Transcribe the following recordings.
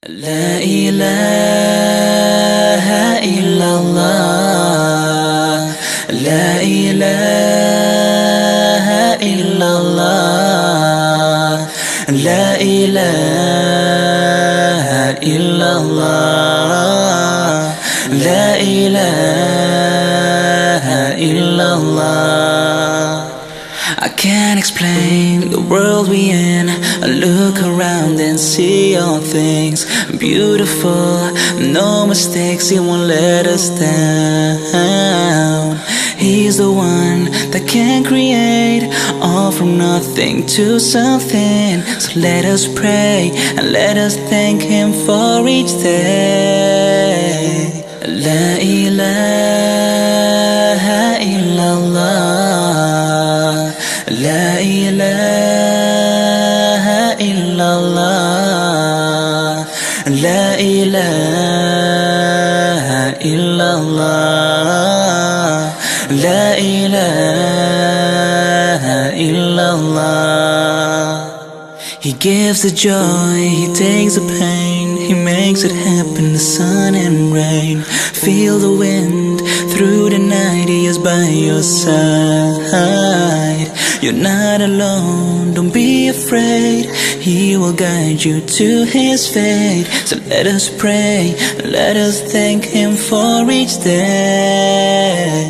لا إله إلا الله لا إله إلا الله لا إله إلا الله لا إله إلا الله. I can't explain the world we in. I look around and see all things beautiful, no mistakes, He won't let us down. He's the one that can create all from nothing to something. So let us pray and let us thank Him for each day. La ilaha illallah La ilaha illallah La ilaha illallah La ilaha illallah. He gives the joy, He takes the pain, He makes it happen, the sun and rain. Feel the wind through the night, He is by your side. You're not alone, don't be afraid, He will guide you to His fate. So let us pray, let us thank Him for each day.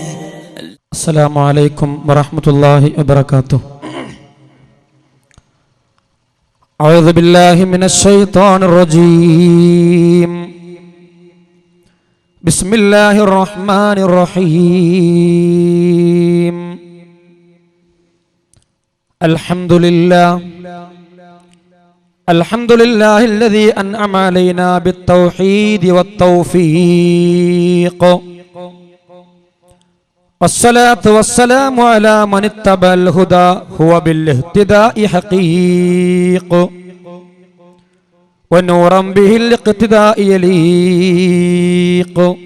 Assalamu alaikum wa rahmatullahi wa barakatuh. أعوذ بالله من الشيطان الرجيم. بسم الله الرحمن الرحيم. الحمد لله الذي أنعم علينا بالتوحيد والتوفيق، والصلاة والسلام على من اتبع الهدى هو بالاهتداء حقيق، ونورا به الاقتداء يليق،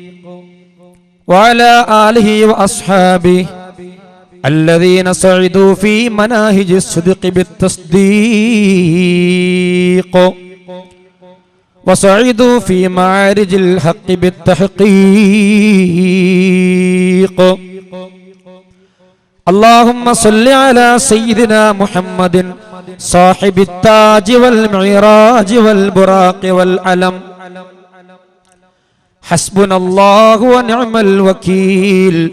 وعلى آله وأصحابه الذين سعدوا في مناهج الصدق بالتصديق، وسعدوا في معارج الحق بالتحقيق. اللهم صل على سيدنا محمد صاحب التاج والمعراج والبراق والعلم. حسبنا الله ونعم الوكيل،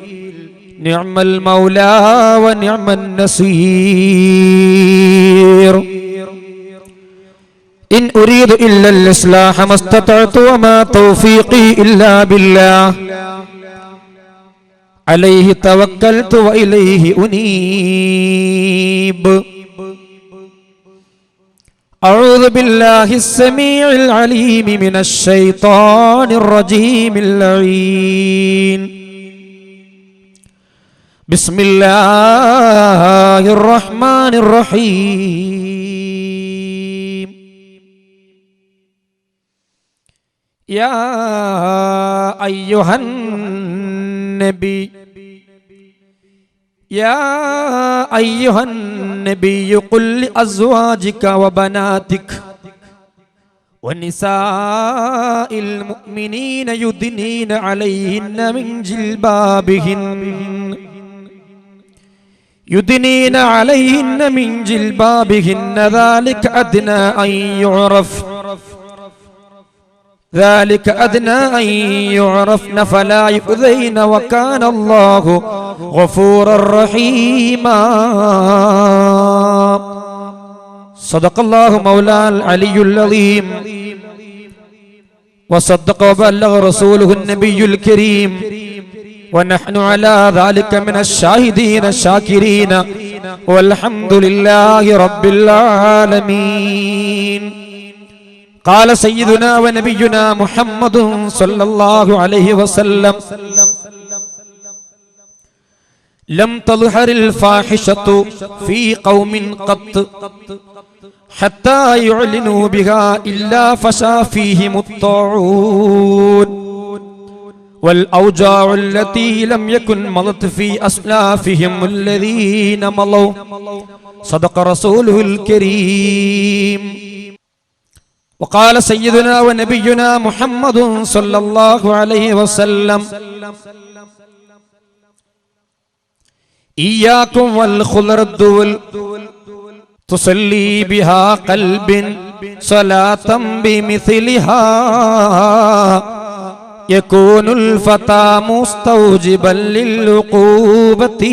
نعم المولى ونعم النصير. إن أريد إلا الإصلاح ما استطعت وما توفيقي إلا بالله، عليه توكلت وإليه أنيب. أعوذ بالله السميع العليم من الشيطان الرجيم اللعين. بسم الله الرحمن الرحيم. يا أيها النبي قل لأزواجك وبناتك ونساء المؤمنين يدنين عليهن من جلبابهن ذلك أدنى أن يعرفن فلا يؤذين، وكان الله غفورا رحيما. صدق الله مولانا العلي العظيم، وصدق وبلغ رسوله النبي الكريم، ونحن على ذلك من الشاهدين الشاكرين، والحمد لله رب العالمين. قال سيدنا ونبينا محمد صلى الله عليه وسلم: لم تظهر الفاحشة في قوم قط حتى يعلنوا بها إلا فشا فيهم الطاعون والأوجاع التي لم يكن مضت في أسلافهم الذين مضوا. صدق رسوله الكريم. وقال سيدنا ونبينا محمد صلى الله عليه وسلم إياكم والخلرد تصلي بها قلب صلاة بمثلها يكون الفتى مستوجبا للعقوبة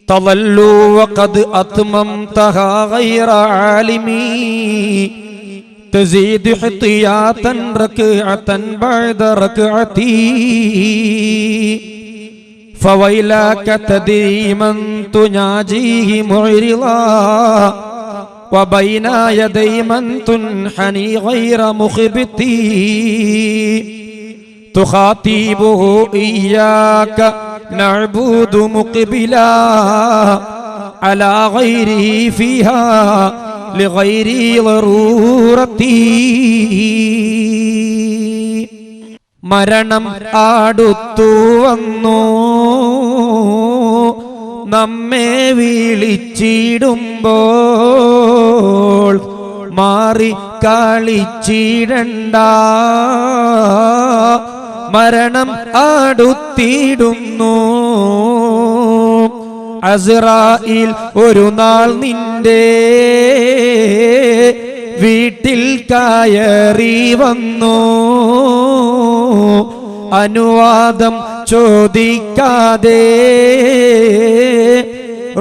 تضلوا وقد أتممتها غير عالمي تزيد احتياطا ركعة بعد ركعتي فويلك تدري من تناجيه معرضا وبين يدي من تنحني غير مخبتي تخاطبه إياك نعبد مقبلا على غيره فيها لغير ضرورتي മരണം അടുത്തു വന്നു നമ്മെ വിളിച്ചിടുമ്പോൾ മാറി കളിച്ചിടണ്ട മരണം അടുത്തിടുന്നു അസ്രായിൽ ഒരു നാൾ നിന്റെ വീട്ടിൽ കയറി വന്നു അനുവാദം ചോദിക്കാതെ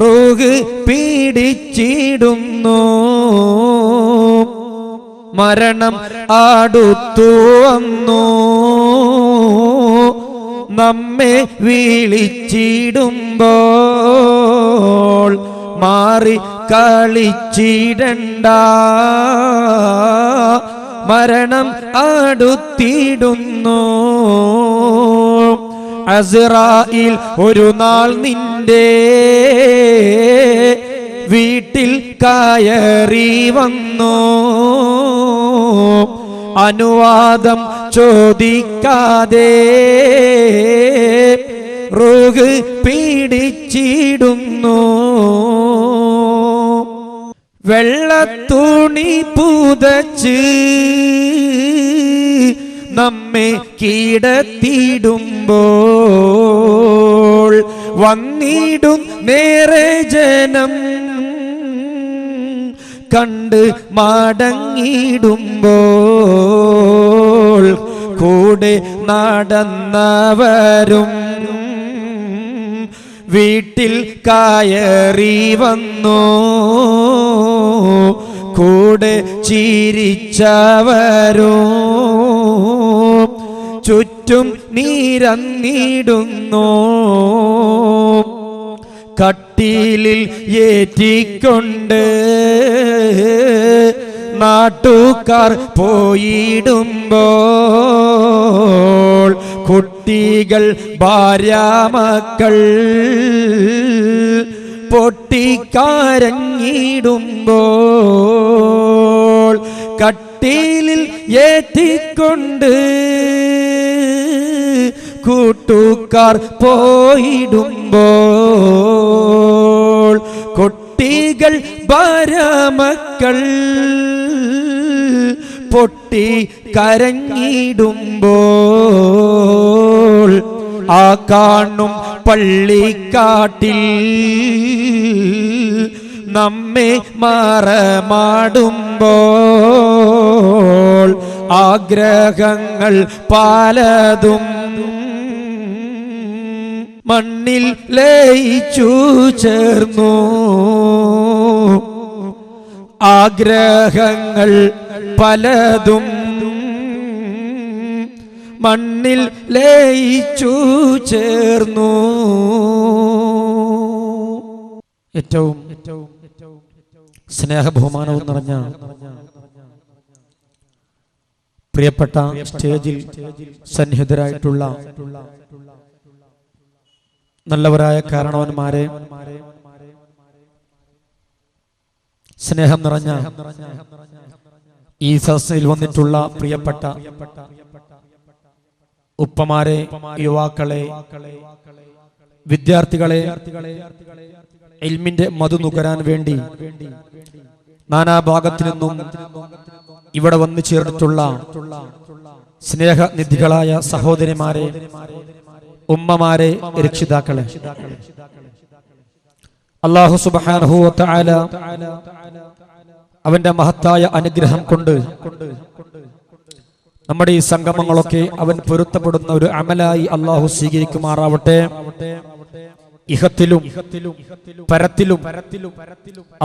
റൂഹ് പീഡിച്ചിടുന്നു മരണം അടുത്തു വന്നു നമ്മെ വിളിച്ചിടുമ്പോൾ മാറി കളിച്ചിടണ്ട മരണം അടുത്തിടുന്നു അസ്രായിൽ ഒരു നാൾ നിന്റെ വീട്ടിൽ കയറി വന്നു അനുവാദം ചോദിക്കാതെ റൂഹ് പീഡിച്ചിടുന്നു വെള്ളത്തുണി പുതച്ച് നമ്മെ കീടത്തിടുമ്പോൾ വന്നിടും നേരെ ജനം കണ്ട് മടങ്ങിടുമ്പോൾ കൂടെ നടന്നവരും വീട്ടിൽ കയറി വന്നു കൂടെ ചിരിച്ചവരും ചുറ്റും നിരന്നിടുന്നു കട്ടിലിൽ ഏറ്റിക്കൊണ്ട് നാട്ടുകാർ പോയിടുമ്പോൾ കുട്ടികൾ ഭാര്യാമക്കൾ പൊട്ടിക്കരഞ്ഞിടുമ്പോൾ കട്ടിലിൽ ഏറ്റിക്കൊണ്ട് കൂട്ടുകാർ പോയിടുമ്പോൾ കുട്ടികൾ ഭാര്യാമക്കൾ പൊട്ടി കരഞ്ഞിടുമ്പോൾ ആ കാണും പള്ളിക്കാട്ടിൽ നമ്മെ മറമാടുമ്പോൾ ആഗ്രഹങ്ങൾ പലതും മണ്ണിൽ ലയിച്ചു ചേർന്നു ആഗ്രഹങ്ങൾ പലതും മണ്ണിൽ ലയിച്ചു ചേർന്നു. ഏറ്റവും സ്നേഹബഹുമാനവും നിറഞ്ഞ പ്രിയപ്പെട്ട സ്റ്റേജിൽ സന്നിഹിതരായിട്ടുള്ള നല്ലവരായ കാരണവന്മാരെ, സ്നേഹം നിറഞ്ഞ ഈ സദസ്സിൽ വന്നിട്ടുള്ള പ്രിയപ്പെട്ട ഉപ്പമാരെ, യുവാക്കളെ, വിദ്യാർത്ഥികളെ, ഇൽമിന്റെ മധു നുകരാൻ വേണ്ടി നാനാഭാഗത്തു നിന്നും ഇവിടെ വന്നു ചേർന്നിട്ടുള്ള സ്നേഹനിധികളായ സഹോദരിമാരെ, ഉമ്മമാരെ, രക്ഷിതാക്കളെ, അല്ലാഹു സുബ്ഹാനഹു വ തആല അവന്റെ മഹത്തായ അനുഗ്രഹം കൊണ്ട് നമ്മുടെ ഈ സംഗമങ്ങളൊക്കെ അവൻ പൊരുത്തപ്പെടുന്ന ഒരു അമലായി അല്ലാഹു സ്വീകരിക്കുമാറാവട്ടെ. ഇഹത്തിലും പരത്തിലും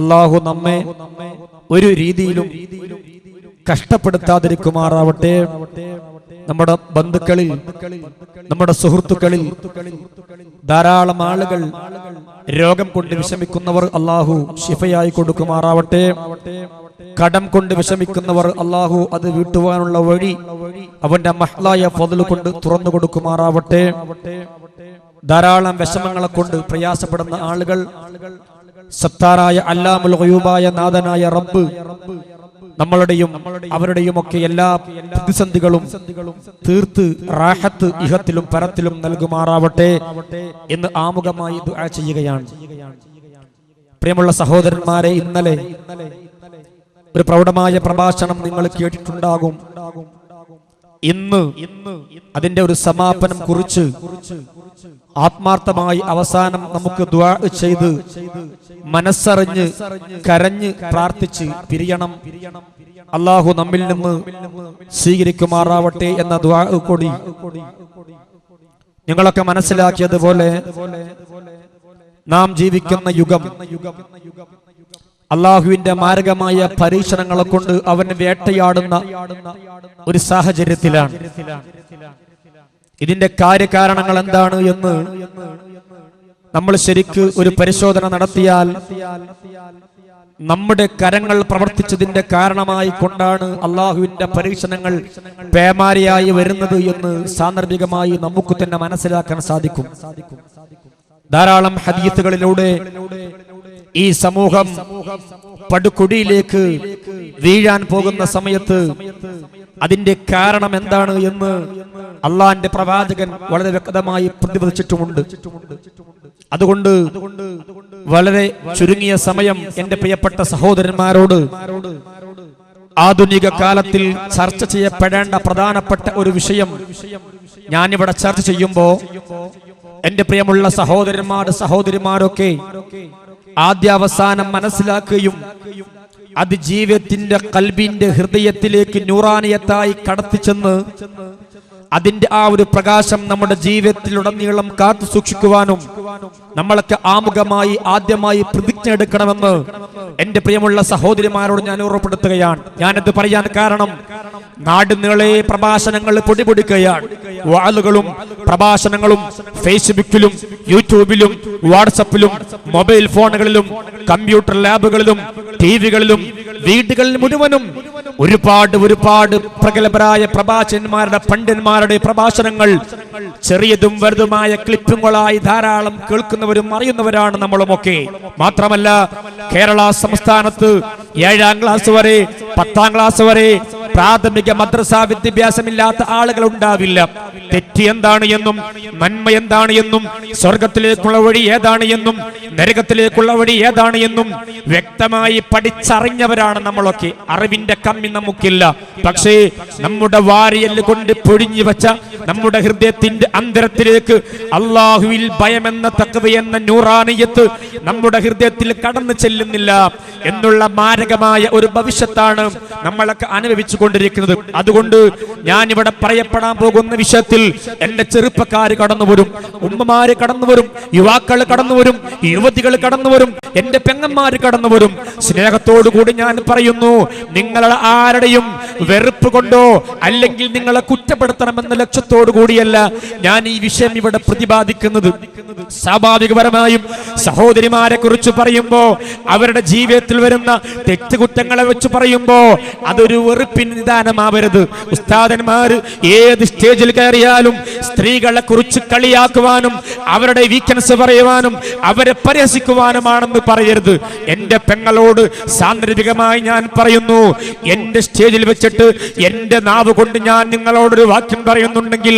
അല്ലാഹു നമ്മെ ഒരു രീതിയിലും കഷ്ടപ്പെടുത്താതിരിക്കുമാറാവട്ടെ. നമ്മുടെ ബന്ധുക്കളിൽ, നമ്മുടെ സുഹൃത്തുക്കളിൽ ധാരാളം ആളുകൾ രോഗം കൊണ്ട് വിഷമിക്കുന്നവർ അല്ലാഹു ശിഫയായി കൊടുക്കുമാറാവട്ടെ. കടം കൊണ്ട് വിഷമിക്കുന്നവർ അല്ലാഹു അത് വീട്ടുവാനുള്ള വഴി അവന്റെ മഹ്ലായ ഫദ്ൽ കൊണ്ട് തുറന്നു കൊടുക്കുമാറാവട്ടെ. ധാരാളം വിഷമങ്ങളെ കൊണ്ട് പ്രയാസപ്പെടുന്ന ആളുകൾ സത്താറായ അല്ലാമുൽ ഗയൂബായ നാഥനായ റബ്ബ് നമ്മളുടെയും അവരുടെയും ഒക്കെ എല്ലാ പ്രതിസന്ധികളും തീർത്ത് റാഹത്ത് ഇഹത്തിലും പരത്തിലും നൽകുമാറാവട്ടെ എന്ന് ആമുഖമായി ദുആ ചെയ്യുകയാണ്. പ്രിയമുള്ള സഹോദരന്മാരെ, ഇന്നലെ ഒരു പ്രൗഢമായ പ്രഭാഷണം നിങ്ങൾ കേട്ടിട്ടുണ്ടാകും. ഇന്ന് അതിന്റെ ഒരു സമാപനം കുറിച്ച് ആത്മാർത്ഥമായി അവസാനം നമുക്ക് ദുആ ചെയ്ത് മനസ്സറിഞ്ഞ് കരഞ്ഞ് പ്രാർത്ഥിച്ച് പിരിയണം. അല്ലാഹു നമ്മിൽ നിന്ന് സ്വീകരിക്കുമാറാവട്ടെ എന്ന ദുആ കൂടി നിങ്ങളൊക്കെ മനസ്സിലാക്കിയതുപോലെ നാം ജീവിക്കുന്ന യുഗം അല്ലാഹുവിന്റെ മാരകമായ പരീക്ഷണങ്ങളെ കൊണ്ട് അവൻ വേട്ടയാടുന്ന ഒരു സാഹചര്യത്തിലാണ്. ഇതിന്റെ കാര്യകാരണങ്ങൾ എന്താണ് എന്ന് നമ്മൾ ശരിക്ക് ഒരു പരിശോധന നടത്തിയാൽ നമ്മുടെ കരങ്ങൾ പ്രവർത്തിച്ചതിന്റെ കാരണമായി കൊണ്ടാണ് അല്ലാഹുവിന്റെ പരീക്ഷണങ്ങൾ പേമാരിയായി വരുന്നത് എന്ന് സാന്ദർഭികമായി നമുക്ക് തന്നെ മനസ്സിലാക്കാൻ സാധിക്കും. ധാരാളം ഹദീസുകളിലൂടെ ഈ സമൂഹം പടുകുടിയിലേക്ക് വീഴാൻ പോകുന്ന സമയത്ത് അതിന്റെ കാരണം എന്താണ് എന്ന് അള്ളാന്റെ പ്രവാചകൻ വളരെ വ്യക്തമായി പ്രതിപാദിച്ചിട്ടുമുണ്ട്. അതുകൊണ്ട് വളരെ ചുരുങ്ങിയ സമയം എന്റെ പ്രിയപ്പെട്ട സഹോദരന്മാരോട് ആധുനിക കാലത്തിൽ ചർച്ച ചെയ്യപ്പെടേണ്ട പ്രധാനപ്പെട്ട ഒരു വിഷയം ഞാനിവിടെ ചർച്ച ചെയ്യുമ്പോ എന്റെ പ്രിയമുള്ള സഹോദരന്മാരൊക്കെ ആദ്യാവസാനം മനസ്സിലാക്കുകയും അത് ജീവിതത്തിന്റെ കൽബിന്റെ ഹൃദയത്തിലേക്ക് നൂറാനിയത്തായി കടത്തിച്ചെന്ന് അതിന്റെ ആ ഒരു പ്രകാശം നമ്മുടെ ജീവിതത്തിലുടനീളം കാത്തു സൂക്ഷിക്കുവാനും നമ്മളൊക്കെ ആമുഖമായി ആദ്യമായി പ്രതിജ്ഞ എടുക്കണമെന്ന് എന്റെ പ്രിയമുള്ള സഹോദരിമാരോട് ഞാൻ ഓർമ്മപ്പെടുത്തുകയാണ്. ഞാനത് പറയാൻ കാരണം നാട് നീളെ പ്രഭാഷണങ്ങൾ പൊടിപൊടിക്കുകയാണ്. വാളുകളും പ്രഭാഷണങ്ങളും ഫേസ്ബുക്കിലും യൂട്യൂബിലും വാട്സപ്പിലും മൊബൈൽ ഫോണുകളിലും കമ്പ്യൂട്ടർ ലാബുകളിലും ടിവികളിലും വീടുകളിൽ മുഴുവനും ഒരുപാട് പ്രഗത്ഭരായ പ്രഭാഷകന്മാരുടെ പണ്ഡിതന്മാരുടെ പ്രഭാഷണങ്ങൾ ചെറിയതും വലുതുമായ ക്ലിപ്പുകളായി ധാരാളം കേൾക്കുന്നവരും അറിയുന്നവരാണ് നമ്മളുമൊക്കെ. മാത്രമല്ല കേരള സംസ്ഥാനത്ത് 7ാം ക്ലാസ് വരെ 10ാം ക്ലാസ് വരെ പ്രാഥമിക മദ്രസ വിദ്യാഭ്യാസമില്ലാത്ത ആളുകൾ ഉണ്ടാവില്ല. തെറ്റ് എന്താണ് എന്നും നന്മ എന്താണ് എന്നും സ്വർഗത്തിലേക്കുള്ള വഴി ഏതാണ് എന്നും നരകത്തിലേക്കുള്ള വഴി ഏതാണ് എന്നും വ്യക്തമായി പഠിച്ചറിഞ്ഞവരാണ് നമ്മളൊക്കെ. അറിവിന്റെ കമ്മി നമുക്കില്ല. പക്ഷേ നമ്മുടെ വാരിയല് കൊണ്ട് പൊഴിഞ്ഞു വെച്ച നമ്മുടെ ഹൃദയത്തിന്റെ അന്തരത്തിലേക്ക് അല്ലാഹുവിൽ ഭയമെന്ന തഖ്വ എന്ന നൂറാനിയത്ത് നമ്മുടെ ഹൃദയത്തിൽ കടന്നു ചെല്ലുന്നില്ല എന്നുള്ള മാരകമായ ഒരു ഭവിഷ്യത്താണ് നമ്മളൊക്കെ അനുഭവിച്ചു കൊണ്ടിരിക്കുന്നത്. അതുകൊണ്ട് ഞാൻ ഇവിടെ പറയപ്പെടാൻ പോകുന്ന വിഷയത്തിൽ എന്റെ ചെറുപ്പക്കാര് കടന്നുവരും, ഉമ്മമാര് കടന്നുവരും, യുവാക്കൾ കടന്നുവരും, യുവതികൾ കടന്നുവരും, എന്റെ പെങ്ങന്മാര് കടന്നുവരും. സ്നേഹത്തോടുകൂടി ഞാൻ പറയുന്നു, നിങ്ങളുടെ ആരുടെയും വെറുപ്പ് കൊണ്ടോ അല്ലെങ്കിൽ നിങ്ങളെ കുറ്റപ്പെടുത്തണമെന്ന ലക്ഷ്യത്തോടു കൂടിയല്ല ഞാൻ ഈ വിഷയം ഇവിടെ പ്രതിപാദിക്കുന്നത്. സ്വാഭാവികപരമായും സഹോദരിമാരെ കുറിച്ച് പറയുമ്പോ അവരുടെ ജീവിതത്തിൽ വരുന്ന തെറ്റുകുറ്റങ്ങളെ വെച്ച് പറയുമ്പോ അതൊരു വെറുപ്പിന് നിദാനമാവരുത്. ഉസ്താദന്മാര് ഏത് സ്റ്റേജിൽ കയറിയാലും സ്ത്രീകളെ കുറിച്ച് കളിയാക്കുവാനും അവരുടെ വീക്ക്നെസ് പറയുവാനും അവരെ പരിഹസിക്കുവാനുമാണെന്ന് പറയരുത്. എന്റെ പെങ്ങളോട് സാന്ദർഭികമായി ഞാൻ പറയുന്നു, എന്റെ സ്റ്റേജിൽ വെച്ചിട്ട് എന്റെ നാവ് കൊണ്ട് ഞാൻ നിങ്ങളോടൊരു വാക്യം പറയുന്നുണ്ടെങ്കിൽ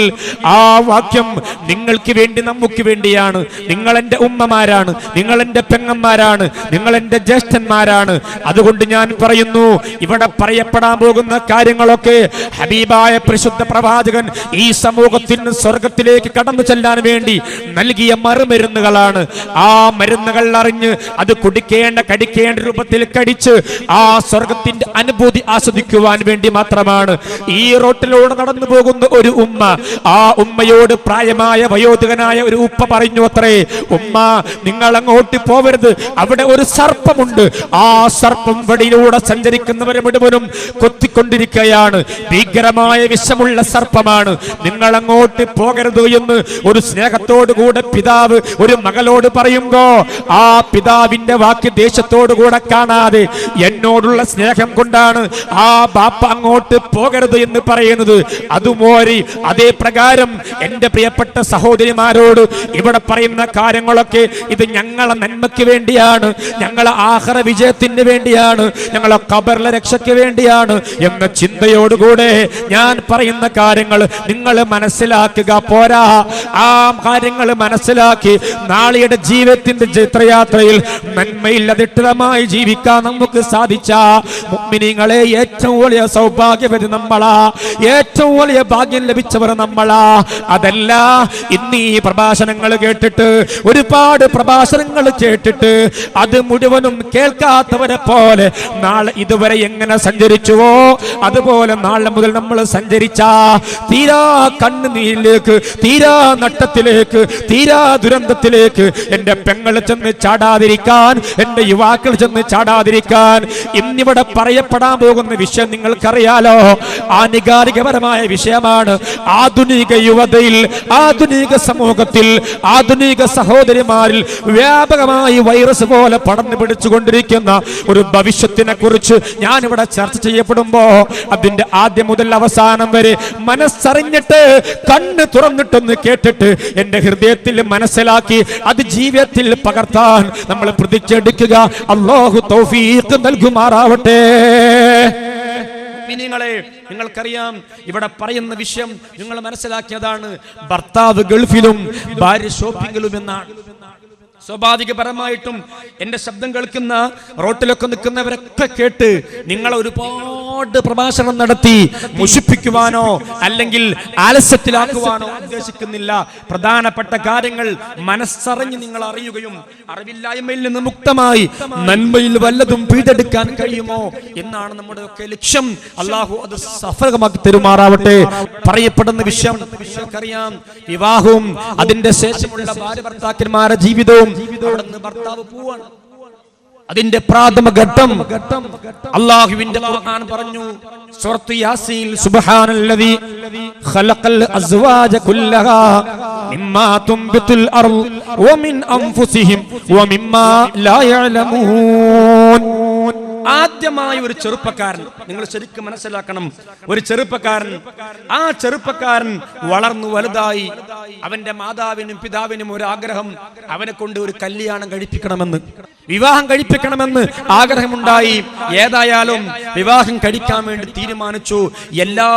ആ വാക്യം നിങ്ങൾക്ക് വേണ്ടി, നമുക്ക് വേണ്ടിയാണ്. നിങ്ങൾ എന്റെ ഉമ്മമാരാണ്, നിങ്ങൾ എന്റെ പെങ്ങന്മാരാണ്, നിങ്ങൾ എന്റെ ജ്യേഷ്ഠന്മാരാണ്. അതുകൊണ്ട് ഞാൻ പറയുന്നു, ഇവിടെ പറയപ്പെടാൻ പോകുന്ന കാര്യങ്ങളൊക്കെ ഹബീബായ പരിശുദ്ധ പ്രവാചകൻ ഈ സമൂഹത്തിന് സ്വർഗത്തിലേക്ക് കടന്നു ചെല്ലാൻ വേണ്ടി നൽകിയ മറുമരുന്നുകളാണ്. ആ മരുന്നുകൾ അറിഞ്ഞ് അത് കുടിക്കേണ്ട, കടിക്കേണ്ട രൂപത്തിൽ കടിച്ച് ആ സ്വർഗത്തിന്റെ അനുഭൂതി ആസ്വദിക്കുവാൻ വേണ്ടി മാത്രമാണ്. ഈ റോട്ടിലൂടെ നടന്നു പോകുന്ന ഒരു ഉമ്മ, ആ ഉമ്മയോട് പ്രായമായ വയോധികനായ ഒരു ഉപ്പ പറഞ്ഞു അത്രേ, ഉമ്മ നിങ്ങൾ അങ്ങോട്ട് പോവരുത്, അവിടെ ഒരു സർപ്പമുണ്ട്, ആ സർപ്പം വടിയിലൂടെ സഞ്ചരിക്കുന്നവരെ മുഴുവനും കൊത്തിക്കൊണ്ടിരിക്കുകയാണ്, ഭീകരമായ വിഷമുള്ള സർപ്പമാണ്, നിങ്ങൾ അങ്ങോട്ട് പോകരുത് എന്ന് ഒരു സ്നേഹത്തോടു കൂടെ പിതാവ് ഒരു മകളോട് പറയുമ്പോ ആ പിതാവിന്റെ വാക്ക് ദേശത്തോടു കൂടെ കാണാതെ എന്നോടുള്ള സ്നേഹം കൊണ്ടാണ് ആ ബാപ്പ അങ്ങോട്ട് പോകരുത് എന്ന് പറയുന്നത്. അതുമോരി അതേ പ്രകാരം എന്റെ പ്രിയപ്പെട്ട സഹോദരിമാരോട് ഇവിടെ പറയുന്ന കാര്യങ്ങളൊക്കെ ഇത് ഞങ്ങളെ നന്മയ്ക്ക് വേണ്ടിയാണ്, ഞങ്ങളെ ആഖിറ വിജയത്തിന് വേണ്ടിയാണ്, ഞങ്ങളെ ഖബറിലെ രക്ഷയ്ക്ക് വേണ്ടിയാണ് എന്ന ചിന്തയോടുകൂടെ ഞാൻ പറയുന്ന കാര്യങ്ങൾ നിങ്ങൾ മനസ്സിലാക്കുക. പോരാ, ആ കാര്യങ്ങൾ മനസ്സിലാക്കി നാളെയുടെ ജീവിതത്തിന്റെ ചിത്രയാത്രയിൽ നന്മയില്ലതിട്ടമായി ജീവിക്കാൻ നമുക്ക് സാധിച്ച മുഅ്മിനീങ്ങളെ ഏറ്റവും വലിയ സൗഭാഗ്യവതി നമ്മളാ, ഏറ്റവും വലിയ ഭാഗ്യം ലഭിച്ചവർ നമ്മളാ. അതല്ല ഇന്ന് ഈ പ്രഭാഷണങ്ങൾ കേട്ടിട്ട്, ഒരുപാട് പ്രഭാഷണങ്ങൾ കേട്ടിട്ട് അത് മുഴുവനും കേൾക്കാത്തവരെ പോലെ നാളെ ഇതുവരെ എങ്ങനെ സഞ്ചരിച്ചുവോ അതുപോലെ നാളെ മുതൽ നമ്മൾ സഞ്ചരിച്ച തീരാ കണ്ണുനീരിലേക്ക്, തീരാ നട്ടത്തിലേക്ക്, തീരാ ദുരന്തത്തിലേക്ക് എന്റെ പെങ്ങൾ ചെന്ന് ചാടാതിരിക്കാൻ, എന്റെ യുവാക്കൾ ചെന്ന് ചാടാതിരിക്കാൻ ഇന്നിവിടെ പറയപ്പെടാൻ പോകുന്ന വിഷയം നിങ്ങൾക്കറിയാലോ, ആനുകാലികപരമായ വിഷയമാണ്. ആധുനിക യുവതയിൽ, ആധുനിക സമൂഹത്തിൽ, ആധുനിക സഹോദരിമാരിൽ വ്യാപകമായി വൈറസ് പോലെ പടർന്നു പിടിച്ചുകൊണ്ടിരിക്കുന്ന ഒരു ഭവിഷ്യത്തിനെ കുറിച്ച് ഞാനിവിടെ ചർച്ച ചെയ്യപ്പെടുമ്പോ അതിന്റെ ആദ്യം മുതൽ അവസാനം വരെ മനസ്സറിഞ്ഞിട്ട് കണ്ണ് തുറന്നിട്ടൊന്ന് കേട്ടിട്ട് എന്റെ ഹൃദയത്തിൽ മനസ്സിലാക്കി അത് ജീവിതത്തിൽ പകർത്താൻ നമ്മൾ പ്രതിജ്ഞയെടുക്കുക. അല്ലാഹു തൗഫീഖ് നൽകുമാറാവട്ടെ. നിങ്ങൾക്കറിയാം, ഇവിടെ പറയുന്ന വിഷയം നിങ്ങൾ മനസ്സിലാക്കിയതാണ്. ഭർത്താവ് ഗൾഫിലും ഭാര്യ ഷോപ്പിംഗിലും എന്നാണ്. സ്വാഭാവികപരമായിട്ടും എന്റെ ശബ്ദം കേൾക്കുന്ന റോട്ടിലൊക്കെ നിൽക്കുന്നവരൊക്കെ കേട്ട് നിങ്ങൾ ഒരുപാട് പ്രഭാഷണം നടത്തി മുഷിപ്പിക്കുവാനോ അല്ലെങ്കിൽ ആലസ്യത്തിലാക്കുവാനോ ഉദ്ദേശിക്കുന്നില്ല. പ്രധാനപ്പെട്ട കാര്യങ്ങൾ മനസ്സറിഞ്ഞ് നിങ്ങൾ അറിയുകയും അറിവില്ലായ്മയിൽ നിന്ന് മുക്തമായി നന്മയിൽ വല്ലതും പിടിച്ചെടുക്കാൻ കഴിയുമോ എന്നാണ് നമ്മുടെ ഒക്കെ ലക്ഷ്യം. അള്ളാഹു അത് സഫലമാക്കി തരുമാറാവട്ടെ. പറയപ്പെടുന്ന വിഷയം നിങ്ങൾക്കറിയാം, വിവാഹവും അതിന്റെ ശേഷമുള്ള ഭാര്യ ഭർത്താക്കന്മാരുടെ ജീവിതവും അവിടുന്ന് ഭർത്താവ് പോവാണ്. അതിന്റെ പ്രാഥമിക ഘട്ടം അല്ലാഹുവിന്റെ ഖുർആൻ പറഞ്ഞു, സൂറത്ത് യാസീൻ, സുബ്ഹാനല്ലദീ ഖലഖൽ അസ്വാജ കുല്ലഹാ മിമ്മാ തുംബിതുൽ അർദ് വമിൻ അൻഫുസിഹിം വമിമ്മാ ലാ യഅലമൂൻ. ആദ്യമായ ഒരു ചെറുപ്പക്കാരൻ, നിങ്ങൾ ശരിക്കും മനസ്സിലാക്കണം, ഒരു ചെറുപ്പക്കാരൻ, ആ ചെറുപ്പക്കാരൻ വളർന്നു വലുതായി അവന്റെ മാതാവിനും പിതാവിനും ഒരു ആഗ്രഹം, അവനെ കൊണ്ട് ഒരു കല്യാണം കഴിപ്പിക്കണമെന്ന്, വിവാഹം കഴിപ്പിക്കണമെന്ന് ആഗ്രഹമുണ്ടായി. ഏതായാലും വിവാഹം കഴിക്കാൻ വേണ്ടി തീരുമാനിച്ചു. എല്ലാ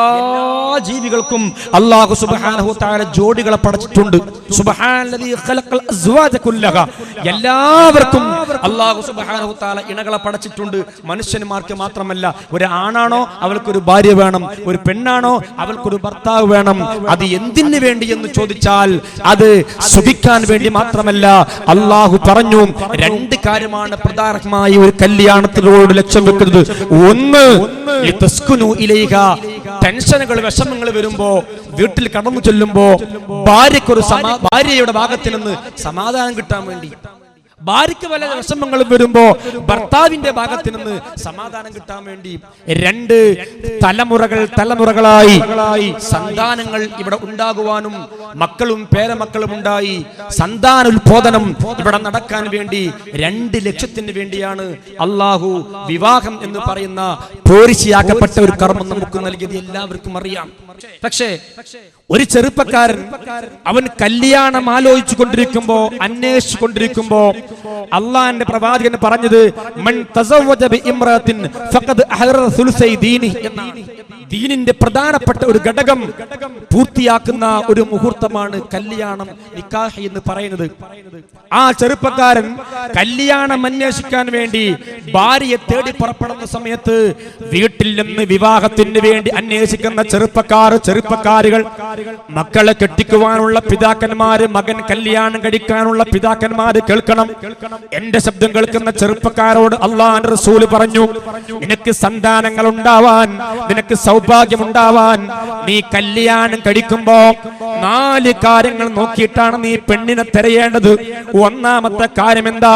ജീവികൾക്കും അല്ലാഹു സുബ്ഹാനഹു വ തആല ജോഡികളെ പടച്ചിട്ടുണ്ട്. സുബ്ഹാനല്ലദീ ഖലഖൽ അസ്വാജ കുല്ലഹാ, എല്ലാവർക്കും അല്ലാഹു സുബ്ഹാനഹു വ തആല ഇണകളെ പടച്ചിട്ടുണ്ട്. മനുഷ്യന്മാർക്ക് മാത്രമല്ല, ഒരു ആണാണോ അവൾക്കൊരു ഭാര്യ വേണം, ഒരു പെണ്ണാണോ അവൾക്കൊരു ഭർത്താവ് വേണം. അത് എന്തിനു വേണ്ടി എന്ന് ചോദിച്ചാൽ അത് സുഖിക്കാൻ വേണ്ടി മാത്രമല്ല. അല്ലാഹു പറഞ്ഞു, രണ്ട് കാര്യമാണ് പ്രധാനമായി ഒരു കല്യാണത്തിനോട് ലക്ഷ്യം വെക്കുന്നത്. ഒന്ന്, ലിതസ്കുനു ഇലൈഹ, ടെൻഷനുകൾ വിഷമങ്ങൾ വരുമ്പോ വീട്ടിൽ കടന്നു ചെല്ലുമ്പോ ഭാര്യയുടെ ഭാഗത്തിൽ നിന്ന് സമാധാനം കിട്ടാൻ വേണ്ടി. ഭാര്യയ്ക്ക് പല വിഷമങ്ങളും വരുമ്പോ ഭർത്താവിന്റെ ഭാഗത്ത് നിന്ന് സമാധാനം കിട്ടാൻ വേണ്ടി രണ്ട് തലമുറകളായി സന്താനങ്ങൾ ഇവിടെ ഉണ്ടാകുവാനും മക്കളും പേരമക്കളും ഉണ്ടായി സന്താനോത്പാദനം ഇവിടെ നടക്കാൻ വേണ്ടി 2 ലക്ഷ്യത്തിന് വേണ്ടിയാണ് അള്ളാഹു വിവാഹം എന്ന് പറയുന്ന പോരിശയാക്കപ്പെട്ട ഒരു കർമ്മം നമുക്ക് നൽകിയത് എല്ലാവർക്കും അറിയാം. പക്ഷേ ഒരു ചെറുപ്പക്കാരൻ അവൻ കല്യാണം ആലോചിച്ചു കൊണ്ടിരിക്കുമ്പോ അന്വേഷിച്ചു കൊണ്ടിരിക്കുമ്പോ അള്ളാന്റെ പ്രവാചകൻ പറഞ്ഞത് മൻ തസവ്വജ ബി ഇംറഅത്തിൻ ഫഖദ് അഹറ സുൽസൈ ദീനി എന്നാണ്. ദീനിന്റെ പ്രധാനപ്പെട്ട ഒരു ഘടകം പൂർത്തിയാക്കുന്ന ഒരു മുഹൂർത്തമാണ് കല്യാണം, നിക്കാഹ് എന്ന് പറയുന്നത്. ആ ചെറുപ്പക്കാരൻ കല്യാണം അന്വേഷിക്കാൻ വേണ്ടി ഭാര്യയെ തേടി പുറപ്പെടുന്ന സമയത്ത് വീട്ടിൽ നിന്ന് വിവാഹത്തിന് വേണ്ടി അന്വേഷിക്കുന്ന ചെറുപ്പക്കാരുകൾ, മക്കളെ കെട്ടിക്കുവാനുള്ള പിതാക്കന്മാര്, മകൻ കല്യാണം കഴിക്കാനുള്ള പിതാക്കന്മാര് കേൾക്കണം. എന്റെ ശബ്ദം കേൾക്കുന്ന ചെറുപ്പക്കാരോട് അല്ലാഹുവിന്റെ റസൂൽ പറഞ്ഞു, നിനക്ക് സന്താനങ്ങൾ ഉണ്ടാവാൻ, നിനക്ക് സൗഭാഗ്യമുണ്ടാവാൻ നീ കല്യാണം കഴിക്കുമ്പോ 4 കാര്യങ്ങൾ നോക്കിയിട്ടാണ് നീ പെണ്ണിനെ തിരയേണ്ടത്. ഒന്നാമത്തെ കാര്യം എന്താ?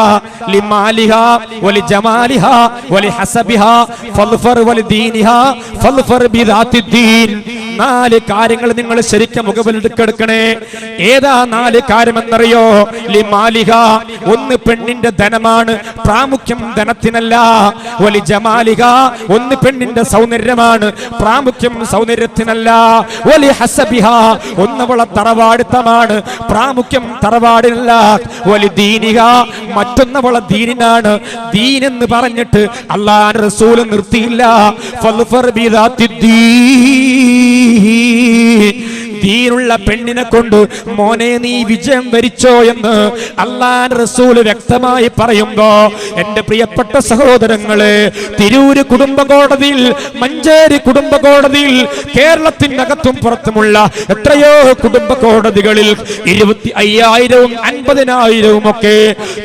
ലിമാലിഹാ വലി ജമാലിഹാ വലി ഹസബിഹാ ഫൽഫർ വലി ദീനിഹാ ഫൽഫർ ബിദാത്തിദ്ദീൻ. 4 കാര്യങ്ങൾ നിങ്ങൾ ശരിക്കും മുഖവിലെടുക്കണേ. ഏതാ 4 കാര്യമെന്നറിയോ? ലിമാലിഹാ, ഒന്ന് പെണ്ണിന്റെ ധനമാണ്, പ്രാമുഖ്യം ധനത്തിനല്ല. വലി ജമാലിഹാ, ഒന്ന് പെണ്ണിന്റെ സൗന്ദര്യമാണ്, പ്രാമുഖ്യം സൗന്ദര്യത്തിനല്ല. വലി ഹസബിഹാ, ഒന്നവളെ തറവാടിത്തമാണ്, പ്രാമുഖ്യം തറവാടിനല്ല. വലി ദീനിഹാ, മറ്റൊന്നവളെ ദീനിനാണ്. ദീൻ എന്ന് പറഞ്ഞിട്ട് അല്ലാഹുവിന്റെ റസൂൽ നിർത്തിയില്ല. ഫൽഫർ ബിദാത്തിദ്ദീൻ, ദീനുള്ള പെണ്ണിനെ കൊണ്ട് മോനെ നീ വിജയം വരിച്ചോ എന്ന് അല്ലാഹുവിന്റെ റസൂൽ വ്യക്തമായി പറയുമ്പോ എന്റെ പ്രിയപ്പെട്ട സഹോദരങ്ങളെ, തിരൂര് കുടുംബ കോടതിയിൽ, മഞ്ചേരി കുടുംബ കോടതിയിൽ, കേരളത്തിനകത്തും പുറത്തുമുള്ള എത്രയോ കുടുംബ കോടതികളിൽ 25,000-ഉം 50,000-ഉം ഒക്കെ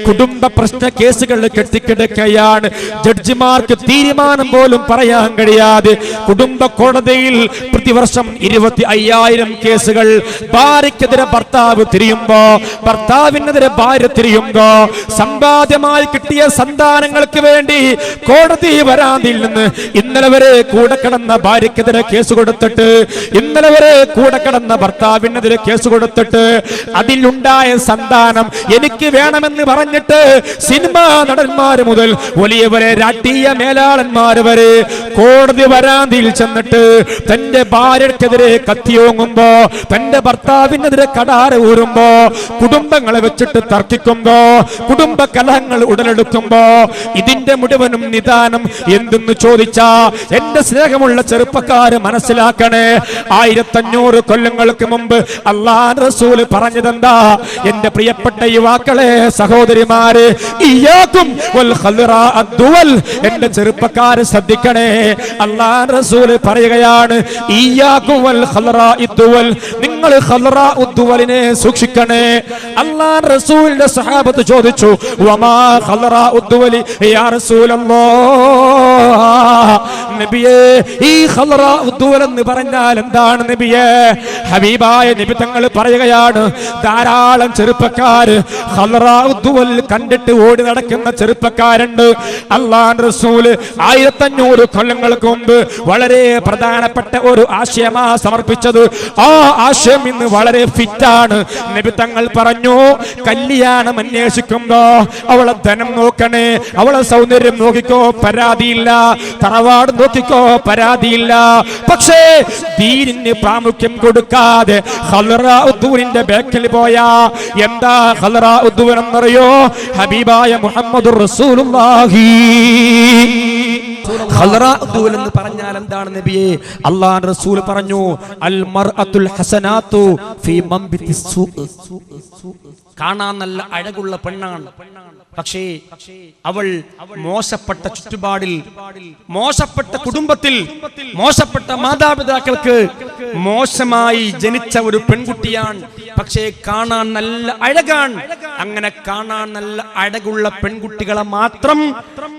കുടുംബ പ്രശ്ന കേസുകൾ കെട്ടിക്കിടക്കുകയാണ്. ജഡ്ജിമാർക്ക് തീരുമാനം പോലും പറയാൻ കഴിയാതെ കുടുംബ കോടതിയിൽ പ്രതിവർഷം 25,000 കേസുകൾ. ഭാര്യക്കെതിരെ ഭർത്താവ് തിരിയുമ്പോ, ഭർത്താവിനെതിരെ ഭാര്യ തിരിയുമ്പോ, സമ്പാദ്യമായി കിട്ടിയ സന്താനങ്ങൾക്ക് വേണ്ടി കോടതി വരാതിൽ നിന്ന് ഇന്നലെ വരെ കൂടെ കിടന്ന ഭാര്യക്കെതിരെ കേസ് കൊടുത്തിട്ട്, ഇന്നലെ വരെ കൂടെ കിടന്ന ഭർത്താവിനെതിരെ കേസ് കൊടുത്തിട്ട്, അതിലുണ്ടായ സന്താനം എനിക്ക് വേണമെന്ന് പറഞ്ഞിട്ട് സിനിമാ നടന്മാര് മുതൽ വലിയവരെ രാഷ്ട്രീയ മേലാളന്മാര് വരെ കോടതി വരാതിൽ ചെന്നിട്ട് തന്റെ ഭാര്യക്കെതിരെ കത്തിയോങ്ങുമ്പോ, തന്റെ ഭർത്താവിനെതിരെ കടാര ഊരുമ്പോ, കുടുംബങ്ങളെ വെച്ചിട്ട് തർക്കിക്കുമ്പോ, കുടുംബ കലഹങ്ങൾ ഉടലെടുക്കുമ്പോ, ഇതിന്റെ മുഴുവനും നിദാനം എന്തെന്ന് ചോദിച്ചാ എന്റെ സ്നേഹമുള്ള ചെറുപ്പക്കാര് മനസ്സിലാക്കണേ. 1500 കൊല്ലങ്ങൾക്ക് മുമ്പ് അല്ലാഹുവിന്റെ റസൂൽ പറഞ്ഞതെന്താ? എന്റെ പ്രിയപ്പെട്ട യുവാക്കളെ, സഹോദരിമാര്, ഇയ്യാകും വൽ ഖൽറാ അദ്ദുവൽ, എന്റെ ചെറുപ്പക്കാര് ശ്രദ്ധിക്കണേ. അല്ലാഹുവിന്റെ റസൂൽ പറയുകയാണ്, ഇയ്യാകും വൽ ഖൽറാ അദ്ദുവൽ, നിങ്ങൾ ഖൽറാ അദ്ദുവലിനെ സൂക്ഷിക്കണേ. അല്ലാഹുവിന്റെ റസൂലിന്റെ സഹാബത്ത് ചോദിച്ചു, വമാ ഖൽറാ അദ്ദുവലി യാ റസൂലല്ലാഹ്, നബിയേ ഈ ഖൽറാ അദ്ദുവൽ എന്ന് പറഞ്ഞാൽ എന്താണ് നബിയേ? ഹബീബായ നബി തങ്ങൾ പറയുകയാണ്, ധാരാളം ചെറുപ്പക്കാര് ഖൽറാ അദ്ദുവൽ കണ്ടിട്ട് ഓടി നടക്കുന്ന ചെറുപ്പക്കാരുണ്ട്. അല്ലാഹുവിന്റെ റസൂൽ 1500 കൊല്ലങ്ങൾക്ക് മുമ്പ് വളരെ പ്രധാനപ്പെട്ട ഒരു ആശയമാ സമർപ്പിച്ചത്. ആ ആശയം ഇന്ന് വളരെ ഫിറ്റാണ്. നബി തങ്ങൾ പറഞ്ഞു, കല്യാണം അന്വേഷിക്കുമ്പോ അവളെ ധനം നോക്കണേ, അവളെ സൗന്ദര്യം നോക്കിക്കോ, പരാതിയില്ല. തറവാട് നോക്കിക്കോ, പരാതിയില്ല. പക്ഷേ ദീനിന് പ്രാമുഖ്യം കൊടുക്കാതെ ഖൽറാ അദ്ദുവലിന്റെ ബേക്കിൽ പോയാ എന്താ ഖൽറാ അദ്ദുവൽ എന്നറിയോ? ഹബീബായ മുഹമ്മദുർ റസൂലുള്ളാഹി. ഖൽറാ അദ്ദുവൽ എന്ന് പറഞ്ഞാൽ എന്താണ് നബിയേ? അല്ലാഹുവിന്റെ റസൂൽ പറഞ്ഞു, അൽ മർഅത്തുൽ ഹസനാത്തു ഫീ മംബിതി സൂഖ്, കാണാൻ നല്ല അഴകുള്ള പെണ്ണാണ്, പക്ഷേ അവൾ മോശപ്പെട്ട ചുറ്റുപാടിൽ, മോശപ്പെട്ട കുടുംബത്തിൽ, മോശപ്പെട്ട മാതാപിതാക്കൾക്ക് മോശമായി ജനിച്ച ഒരു പെൺകുട്ടിയാണ്. പക്ഷേ കാണാൻ നല്ല അഴകാണ്. അങ്ങനെ കാണാൻ നല്ല അഴകുള്ള പെൺകുട്ടികളെ മാത്രം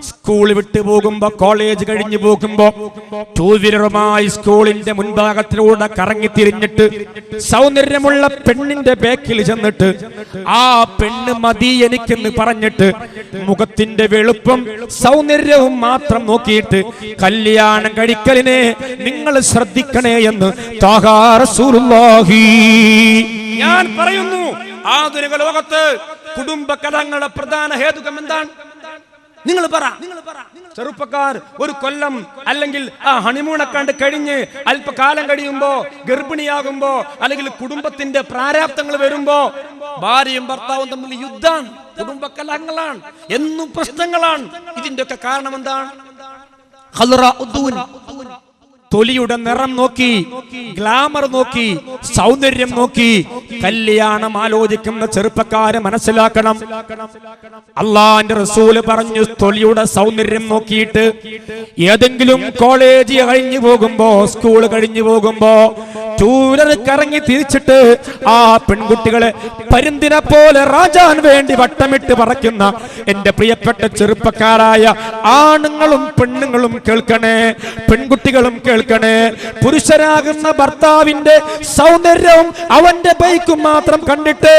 സ്കൂൾ വിട്ടു പോകുമ്പോ, കോളേജ് കഴിഞ്ഞു പോകുമ്പോ 2 വീലറുമായി സ്കൂളിന്റെ മുൻഭാഗത്തിലൂടെ കറങ്ങി തിരിഞ്ഞിട്ട് സൗന്ദര്യമുള്ള പെണ്ണിന്റെ ബേക്കിൽ ചെന്നിട്ട് ആ പെണ്ണ് മതി എനിക്കെന്ന് പറഞ്ഞിട്ട് മുഖത്തിന്റെ വെളുപ്പും സൗന്ദര്യവും മാത്രം നോക്കിയിട്ട് കല്യാണം കഴിക്കലിനെ നിങ്ങൾ ശ്രദ്ധിക്കണേ എന്ന് ത്വാഹാ റസൂലുള്ളാഹി. ഞാൻ പറയുന്നു, ആധുനിക ലോകത്ത് കുടുംബ കലഹങ്ങളുടെ പ്രധാന ഹേതുകം എന്താണ്? നിങ്ങൾ പറ. ചെറുപ്പക്കാർ ഒരു കൊല്ലം അല്ലെങ്കിൽ ആ ഹണിമൂണൊക്കെ കണ്ട് കഴിഞ്ഞ് അല്പകാലം കഴിയുമ്പോ, ഗർഭിണിയാകുമ്പോ, അല്ലെങ്കിൽ കുടുംബത്തിന്റെ പ്രാരാബ്ദങ്ങൾ വരുമ്പോ ഭാര്യയും ഭർത്താവും തമ്മിൽ യുദ്ധമാണ്, കുടുംബ കലഹങ്ങളാണ്, എന്നും പ്രശ്നങ്ങളാണ്. ഇതിന്റെ ഒക്കെ കാരണം എന്താണ്? തൊലിയുടെ നിറം നോക്കി, ഗ്ലാമർ നോക്കി, സൗന്ദര്യം നോക്കി കല്യാണം ആലോചിക്കുന്ന ചെറുപ്പക്കാരെ മനസ്സിലാക്കണം. അള്ളാന്റെ റസൂല് പറഞ്ഞു, തൊലിയുടെ സൗന്ദര്യം നോക്കിയിട്ട് ഏതെങ്കിലും കോളേജ് കഴിഞ്ഞു പോകുമ്പോ, സ്കൂൾ കഴിഞ്ഞു പോകുമ്പോ ടൂലർ കറങ്ങി തിരിച്ചിട്ട് ആ പെൺകുട്ടികളെ പരുന്തിനെ പോലെ റാജാൻ വേണ്ടി വട്ടമിട്ട് പറക്കുന്ന എന്റെ പ്രിയപ്പെട്ട ചെറുപ്പക്കാരായ ആണുങ്ങളും പെണ്ണുങ്ങളും കേൾക്കണേ, പെൺകുട്ടികളും കേൾക്കണേ. പുരുഷനാകുന്ന ഭർത്താവിന്റെ സൗന്ദര്യവും അവന്റെ ബൈക്കും മാത്രം കണ്ടിട്ട്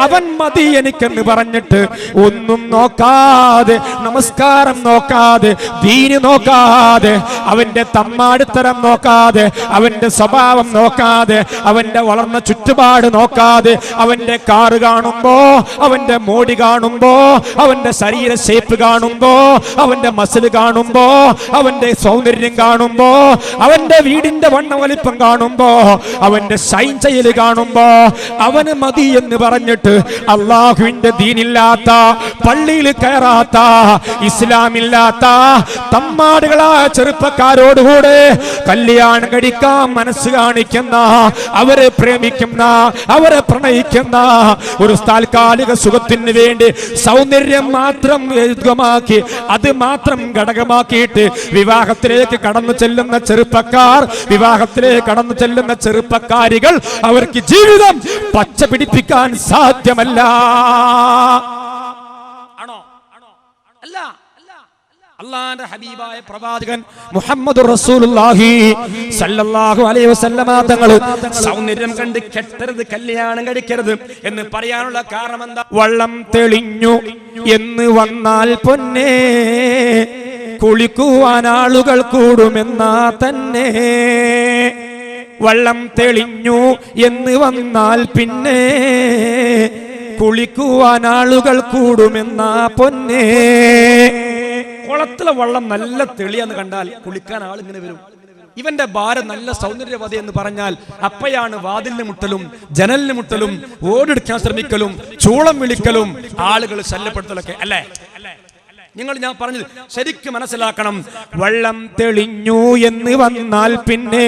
അവൻ മതി എനിക്കെന്ന് പറഞ്ഞിട്ട് ഒന്നും നോക്കാതെ, നമസ്കാരം നോക്കാതെ, ദീന് നോക്കാതെ, അവന്റെ തമ്മാടിത്തരം നോക്കാതെ, അവന്റെ സ്വഭാവം നോക്കാതെ, അവന്റെ വളർന്ന ചുറ്റുപാട് നോക്കാതെ, അവന്റെ കാറ് കാണുമ്പോ, അവന്റെ മോടി കാണുമ്പോ, അവന്റെ ശരീര ഷേപ്പ് കാണുമ്പോ, അവന്റെ മസിൽ കാണുമ്പോ, അവന്റെ സൗന്ദര്യം കാണുമ്പോ, അവന്റെ വീടിന്റെ വണ്ണ വലിപ്പം കാണുമ്പോ, അവന്റെ ഷൈൻ ചെയ്യൽ കാണുമ്പോ അവന് മതി എന്ന് പറഞ്ഞിട്ട് അള്ളാഹുവിന്റെ ദീനില്ലാത്ത, പള്ളിയിൽ കയറാത്ത, ഇസ്ലാമില്ലാത്ത തമ്മാടുകളായ ചെറുപ്പക്കാരോടുകൂടെ കല്യാണം കഴിക്കാൻ മനസ്സ് കാണിക്കുന്ന, അവരെ പ്രേമിക്കുന്ന, അവരെ പ്രണയിക്കുന്ന, ഒരു താൽക്കാലിക സുഖത്തിന് വേണ്ടി സൗന്ദര്യം മാത്രം ഘടകമാക്കി, അത് മാത്രം ഘടകമാക്കിയിട്ട് വിവാഹത്തിലേക്ക് കടന്നു ചെല്ലുന്ന ചെറുപ്പക്കാർ, വിവാഹത്തിലേക്ക് കടന്നു ചെല്ലുന്ന ചെറുപ്പക്കാരികൾ, അവർക്ക് ജീവിതം പച്ച പിടിപ്പിക്കാൻ സാധ്യമല്ല. ആണോ? അല്ല. അല്ലാഹുവിന്റെ ഹബീബായ പ്രവാചകൻ മുഹമ്മദുർ റസൂലുള്ളാഹി സല്ലല്ലാഹു അലൈഹി വസല്ലമ തങ്ങൾ സൗന്ദര്യം കണ്ട് കെട്ടരുത്, കല്യാണം കഴിക്കരുത് എന്ന് പറയാനുള്ള കാരണം എന്താ? വള്ളം തെളിഞ്ഞു എന്ന് വന്നാൽ പൊന്നേ, കുളിക്കുവാൻ ആളുകൾ കൂടുമെന്നാ തന്നെ. വള്ളം തെളിഞ്ഞു എന്ന് വന്നാൽ പിന്നെ കുളിക്കുവാൻ ആളുകൾ കൂടുമെന്നാ പൊന്നേ. കുളത്തിലെ വെള്ളം നല്ല തെളിയാന്ന് കണ്ടാൽ കുളിക്കാൻ ആളിങ്ങനെ വരും. ഇവന്റെ ഭാരം നല്ല സൗന്ദര്യവതി എന്ന് പറഞ്ഞാൽ അപ്പയാണ് വാതിലിന് മുട്ടലും, ജനലിന് മുട്ടലും, ഓടെടുക്കാൻ ശ്രമിക്കലും, ചൂളം വിളിക്കലും, ആളുകൾ ശല്യപ്പെടുത്തലൊക്കെ അല്ലേ? ഞാൻ പറഞ്ഞത് ശരിക്കും മനസ്സിലാക്കണം. വെള്ളം തെളിഞ്ഞു എന്ന് വന്നാൽ പിന്നെ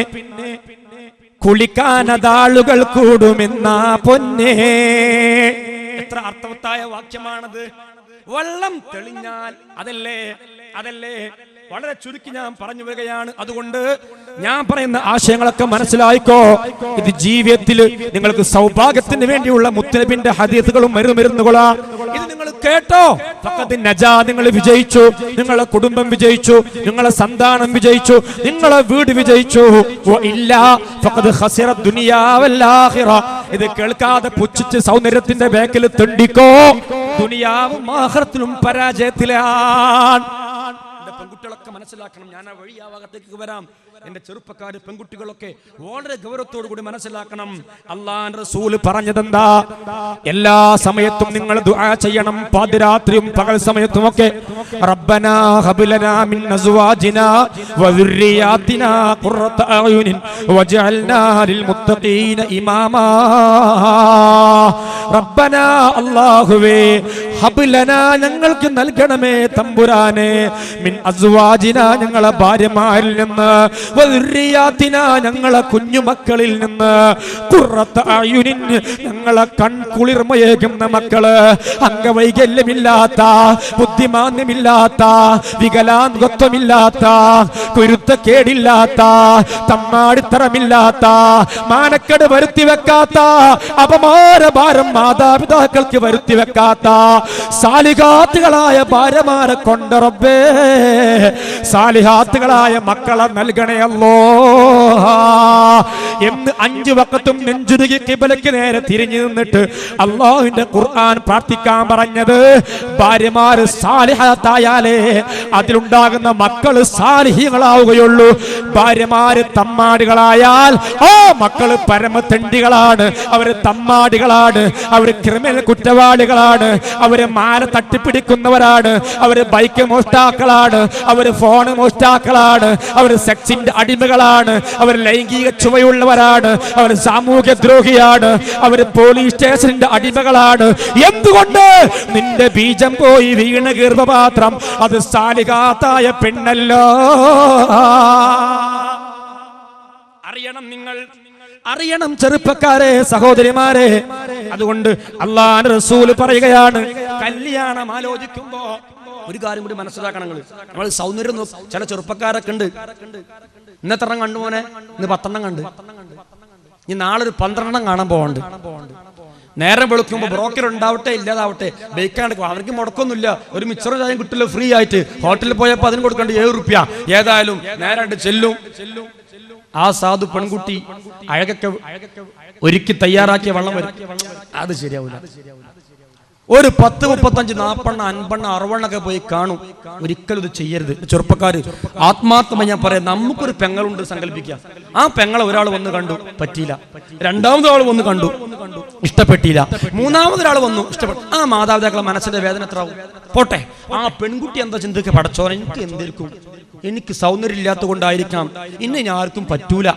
കുളിക്കാനതാളുകൾ കൂടുമെന്നാ പൊന്നേ. എത്ര അർത്ഥവത്തായ വാക്യമാണത്. വെള്ളം തെളിഞ്ഞാൽ അതല്ലേ വളരെ ചുരുക്കി ഞാൻ പറഞ്ഞു വരികയാണ്. അതുകൊണ്ട് ഞാൻ പറയുന്ന ആശയങ്ങളൊക്കെ മനസ്സിലായിക്കോ. ഇത് ജീവിതത്തിൽ നിങ്ങൾക്ക് സൗഭാഗ്യത്തിന് വേണ്ടിയുള്ള മുത്തനബിന്റെ ഹദീസുകളും മരുന്നുകളാ. ഇത് നിങ്ങൾ കേട്ടോ, നിങ്ങൾ വിജയിച്ചു, നിങ്ങളെ കുടുംബം വിജയിച്ചു, നിങ്ങളെ സന്താനം വിജയിച്ചു, നിങ്ങളെ വീട് വിജയിച്ചു. ഇല്ല ഇത് കേൾക്കാതെ പുച്ഛിച്ച് സൗന്ദര്യത്തിന്റെ ബാക്കിൽ തെണ്ടിക്കോ, ദുനിയാവും ആഖിറത്തിലും പരാജയത്തിലാണ്. പെൺകുട്ടികളൊക്കെ മനസ്സിലാക്കണം. ഞാൻ ആ വഴി ആ ഭാഗത്തേക്ക് വരാം. എന്റെ ചെറുപ്പക്കാര് പെൺകുട്ടികളൊക്കെ വളരെ ഗൗരവത്തോടു കൂടി മനസ്സിലാക്കണം. അല്ലാഹുവിന്റെ റസൂല് പറഞ്ഞതെന്താ? എല്ലാ സമയത്തും നിങ്ങൾ ദുആ ചെയ്യണം, പാതിരാത്രിയും പകൽ സമയത്തും ഒക്കെ. റബ്ബനാ ഹബ് ലനാ മിൻ അസ്വാജിനാ വദുർരിയാതിനാ ഖുർറത അയുനിൻ വജഅൽനാ ലിൽ മുത്തഖീന ഇമാമാ. റബ്ബനാ അല്ലാഹുവേ, ഹബ് ലനാ ഞങ്ങൾക്ക് നൽകണമേ തമ്പുരാനെ, മിൻ അസ്വാജിനാ ഞങ്ങളെ ഭാര്യമാരിൽ നിന്ന്, വദുർരിയാതിനാ ഞങ്ങളെ കുഞ്ഞുമക്കളിൽ നിന്ന്, ഖുർറത അയുനിൻ ഞങ്ങളെ കൺകുളിർമയേകുന്ന മക്കള്, അംഗവൈകല്യമില്ലാത്ത, ബുദ്ധിമാന്യമില്ലാത്ത, വികലാംഗത്വമില്ലാത്ത, കുരുത്തക്കേടില്ലാത്ത, തമ്മാടിത്തരമില്ലാത്ത, മാനക്കേട് വരുത്തി വെക്കാത്ത, അപമാനഭാരം മാതാപിതാക്കൾക്ക് വരുത്തി വെക്കാത്ത സാലിഹാത്തുകളായ ഭാര്യമാരെ കൊണ്ട് റബ്ബേ സാലിഹാത്തുകളായ മക്കളെ നൽകണേ അല്ലാഹ് എന്ന് 5 വഖത്തും നെഞ്ചുരുകി ഖിബലയ്ക്ക് നേരെ തിരിഞ്ഞു നിന്നിട്ട് അല്ലാഹുവിന്റെ ഖുർആൻ പ്രാർത്ഥിക്കാൻ പറഞ്ഞത് ഭാര്യമാര് സാലിഹത്തായാലേ അതിലുണ്ടാകുന്ന മക്കള് സാലിഹീങ്ങളാവുകയുള്ളൂ. ഭാര്യമാര് തമ്മാടികളായാൽ ആ മക്കള് പരമതെണ്ടികളാണ്, അവര് തമ്മാടികളാണ്, അവര് ക്രിമിനൽ കുറ്റവാളികളാണ്, അവര് മാല തട്ടിപ്പിടിക്കുന്നവരാണ്, അവര് ബൈക്ക് മോഷ്ടാക്കളാണ്, അവര് ഫോണ് മോഷ്ടാക്കളാണ്, അവര് സെക്സിന്റെ അടിമകളാണ്, അവര് ലൈംഗിക ചുവയുള്ളവരാണ്, അവര് സാമൂഹ്യ ദ്രോഹിയാണ്, അവര് പോലീസ് സ്റ്റേഷന്റെ അടിമകളാണ്. എന്തുകൊണ്ട്? നിന്റെ ബീജം പോയി വീണ ഗർഭപാത്രം അത് സാലിഹാത്തായ പെണ്ണല്ലോ. അറിയണം, നിങ്ങൾ അറിയണം ചെറുപ്പക്കാരെ, സഹോദരിമാരെ. അതുകൊണ്ട് അല്ലാഹുവിന്റെ റസൂൽ പറയുകയാണ്, കല്യാണം ആലോചിക്കുമ്പോ ഒരു കാര്യം കൂടി മനസ്സിലാക്കണം. നമ്മൾ സൗന്ദര്യം ചില ചെറുപ്പക്കാരൊക്കെ ഉണ്ട്, ഇന്നത്തെ എണ്ണം കണ്ടു പോനെ, ഇന്ന് 10 കണ്ട്, ഇനി നാളെ ഒരു 12 കാണാൻ പോകണ്ട്. നേരം വെളുക്കുമ്പോൾ ബ്രോക്കർ ഉണ്ടാവട്ടെ ഇല്ലാതാവട്ടെ ബൈക്കാണ്ട് അവർക്ക് മുടക്കൊന്നുമില്ല. ഒരു മിച്ചർ ചായം കിട്ടില്ല ഫ്രീ ആയിട്ട്. ഹോട്ടലിൽ പോയപ്പോൾ അതിന് കൊടുക്കേണ്ട 7 റുപ്യ. ഏതായാലും നേരായിട്ട് ചെല്ലും. ആ സാധു പെൺകുട്ടി അഴകൊക്കെ ഒരുക്കി തയ്യാറാക്കിയ വെള്ളം വരും, അത് ശരിയാവില്ല. ഒരു 10, 35, 40, 50, 60 പോയി കാണും. ഒരിക്കലും ഇത് ചെയ്യരുത് ചെറുപ്പക്കാര്. ആത്മാർത്ഥമായി ഞാൻ പറയാം, നമുക്കൊരു പെങ്ങളുണ്ട് സങ്കല്പിക്കുക. ആ പെങ്ങളെ ഒരാൾ വന്ന് കണ്ടു, പറ്റിയില്ല. രണ്ടാമത് ആൾ വന്ന് കണ്ടു, ഇഷ്ടപ്പെട്ടില്ല. മൂന്നാമതൊരാൾ വന്നു, ഇഷ്ടപ്പെട്ടു. ആ മാതാപിതാക്കളെ മനസ്സിന്റെ വേദന എത്ര ആവും? പോട്ടെ, ആ പെൺകുട്ടി എന്താ ചിന്തിക്കുക, പടച്ചോനെ എനിക്ക് എന്തിരിക്കും, എനിക്ക് സൗന്ദര്യം ഇല്ലാത്ത കൊണ്ടായിരിക്കാം ഇന്ന് ഞാൻ ആർക്കും പറ്റൂല,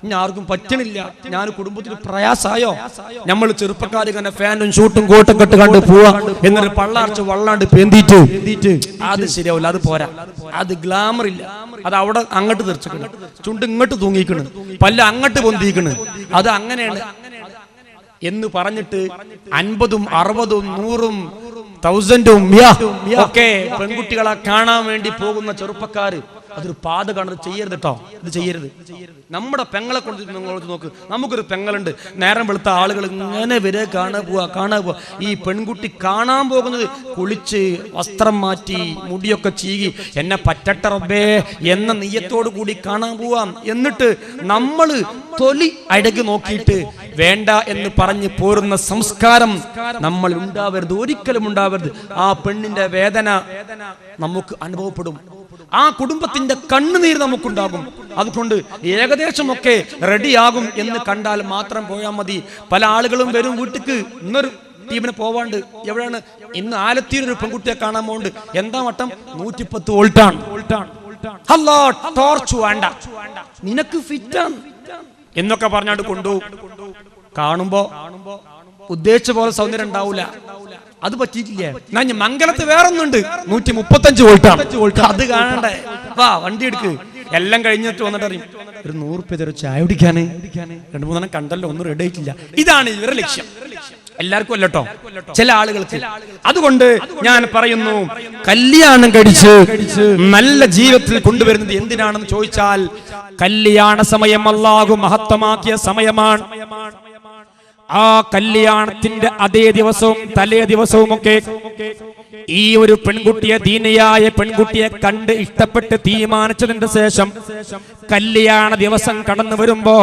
ഇനി ആർക്കും പറ്റണില്ല, ഞാൻ കുടുംബത്തിന് പ്രയാസായോ. നമ്മൾ ചെറുപ്പക്കാർ ഇങ്ങനെ ഫാനും ഷൂട്ടും കോട്ടും കെട്ട് കണ്ട് പോവാ, എന്നൊരു പള്ളാർച്ച് വള്ളാണ്ട് പെന്തിട്ട് അത് ശരിയാവില്ല, അത് പോരാ, അത് ഗ്ലാമർ ഇല്ല. അത് അവിടെ അങ്ങോട്ട് തെറിച്ചിക്കണ്, ചുണ്ട് ഇങ്ങോട്ട് തൂങ്ങിക്കണ്, പല്ല് അങ്ങോട്ട് പൊന്തിക്കണ്, അത് അങ്ങനെയാണ് എന്ന് പറഞ്ഞിട്ട് 50, 60, 100, 1000 ഒക്കെ പെൺകുട്ടികളെ കാണാൻ വേണ്ടി പോകുന്ന ചെറുപ്പക്കാര് അതൊരു പാത കാണുന്നത് ചെയ്യരുത് കേട്ടോ. ഇത് ചെയ്യരുത്. നമ്മുടെ പെങ്ങളെ കൊണ്ട് നിങ്ങൾ നോക്ക്, നമുക്കൊരു പെങ്ങളുണ്ട്, നേരം വെളുത്ത ആളുകൾ ഇങ്ങനെ വരെ കാണാൻ പോവാ. ഈ പെൺകുട്ടി കാണാൻ പോകുന്നത് കുളിച്ച് വസ്ത്രം മാറ്റി മുടിയൊക്കെ ചീകി എന്നെ പറ്റട്ട റബ്ബേ എന്ന നെയ്യത്തോടു കൂടി കാണാൻ പോവാം. എന്നിട്ട് നമ്മൾ തൊലി അഴകി നോക്കിയിട്ട് വേണ്ട എന്ന് പറഞ്ഞ് പോരുന്ന സംസ്കാരം നമ്മൾ ഉണ്ടാവരുത്, ഒരിക്കലും ഉണ്ടാവരുത്. ആ പെണ്ണിന്റെ വേദന നമുക്ക് അനുഭവപ്പെടും, ആ കുടുംബത്തിന്റെ കണ്ണുനീർ നമുക്കുണ്ടാകും. അതുകൊണ്ട് ഏകദേശമൊക്കെ റെഡിയാകും എന്ന് കണ്ടാൽ മാത്രം പോയാൽ മതി. പല ആളുകളും വരും വീട്ടിക്ക്, ഇന്നൊരു ടീമിന് പോവാണ്ട്, എവിടെയാണ് ഇന്ന് ആലത്തിയൊരു പെൺകുട്ടിയെ കാണാൻ പോകുന്നുണ്ട്, എന്താ മട്ടം 110 വോൾട്ടാണ്, ടോർച്ച് വേണ്ട, നിനക്ക് ഫിറ്റാണ് എന്നൊക്കെ പറഞ്ഞാണ്ട് കൊണ്ടുപോകും. കാണുമ്പോ ഉദ്ദേശിച്ച പോലെ സൗന്ദര്യം ഉണ്ടാവൂല, അത് പറ്റിയിട്ടില്ലേ. ഞാൻ മംഗലത്ത് വേറൊന്നുണ്ട് 135 വോൾട്ടാണ്, അത് കാണണ്ടേ, വാ വണ്ടി എടുക്ക്. എല്ലാം കഴിഞ്ഞിട്ട് വന്നിട്ട് അറിയും, ഒരു 100 രൂപ തരും ചായ കുടിക്കാന്, 2-3 കണ്ടല്ലോ, ഒന്നും റെഡി ആയിട്ടില്ല. ഇതാണ് ഇവരുടെ ലക്ഷ്യം. എല്ലാവർക്കും അല്ലട്ടോ, ചില ആളുകൾക്ക്. അതുകൊണ്ട് ഞാൻ പറയുന്നു, കല്യാണം കഴിച്ച് നല്ല ജീവിതത്തിൽ കൊണ്ടുവരുന്നത് എന്തിനാണെന്ന് ചോദിച്ചാൽ, കല്യാണ സമയം അല്ലാഹു മഹത്വമാക്കിയ സമയമാണ്. ആ കല്യാണത്തിന്റെ അതേ ദിവസവും തലേ ദിവസവും ഒക്കെ ഈ ഒരു പെൺകുട്ടിയെ, ദീനിയായ പെൺകുട്ടിയെ കണ്ട് ഇഷ്ടപ്പെട്ട് തീരുമാനിച്ചതിന്റെ ശേഷം കല്യാണ ദിവസം കടന്നു വരുമ്പോ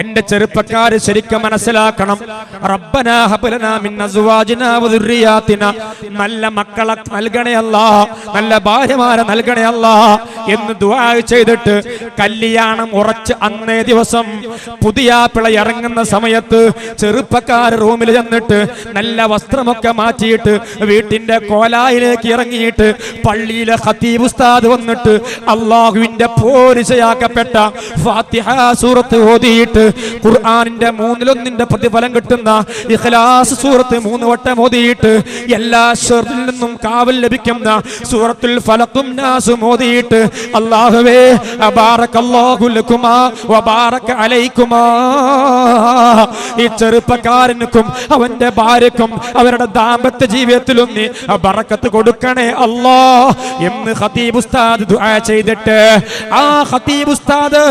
എന്റെ ചെറുപ്പക്കാര് ശരിക്കും മനസ്സിലാക്കണം, റബ്ബനാ ഹബ് ലനാ മിൻ അസ്വാജിനാ വദുർരിയാതിനാ, നല്ല മക്കളെ നൽകണേ അല്ലാഹ്, നല്ല ഭാര്യമാരെ നൽകണേ അല്ലാഹ് എന്ന് ദുആ ചെയ്തിട്ട് കല്യാണം ഉറച്ച് അന്നേ ദിവസം പുതിയ പിള ഇറങ്ങുന്ന സമയത്ത് ചെറുപ്പക്കാർ റൂമിൽ ചെന്നിട്ട് നല്ല വസ്ത്രമൊക്കെ മാറ്റിയിട്ട് വീട്ടിന്റെ കോലായിലേക്ക് ഇറങ്ങിയിട്ട് പള്ളിയിലെ ഖതീബ് ഉസ്താദ് വന്നിട്ട് അല്ലാഹുവിന്റെ പോരിശയാക്കപ്പെട്ട ഫാത്തിഹ സൂറത്ത് ഓതിയിട്ട് ഖുർആനിന്റെ 1/3 പ്രതിഫലം കിട്ടുന്ന ഇഖ്ലാസ് സൂറത്ത് 3 വട്ടം ഓതിയിട്ട് എല്ലാ ശർറിൽ നിന്നും കാവൽ ലഭിക്കുന്ന സൂറത്തുൽ ഫലഖും നാസും ഓതിയിട്ട് അല്ലാഹുവേ ബാറകല്ലാഹു ലക്കുമാ വബാറക അലൈക്കുമാ, ഈ ചെറുപ്പക്കാരനും അവന്റെ ഭാര്യക്കും അവരുടെ ദാമ്പത്യ ജീവിതത്തിലും നീ ബറക്കത്ത് കൊടുക്കണേ അല്ലാ എന്ന് ഖതീബ് ഉസ്താദ് ദുആ ചെയ്തിട്ട് ആ ഖതീബ് ഉസ്താദ്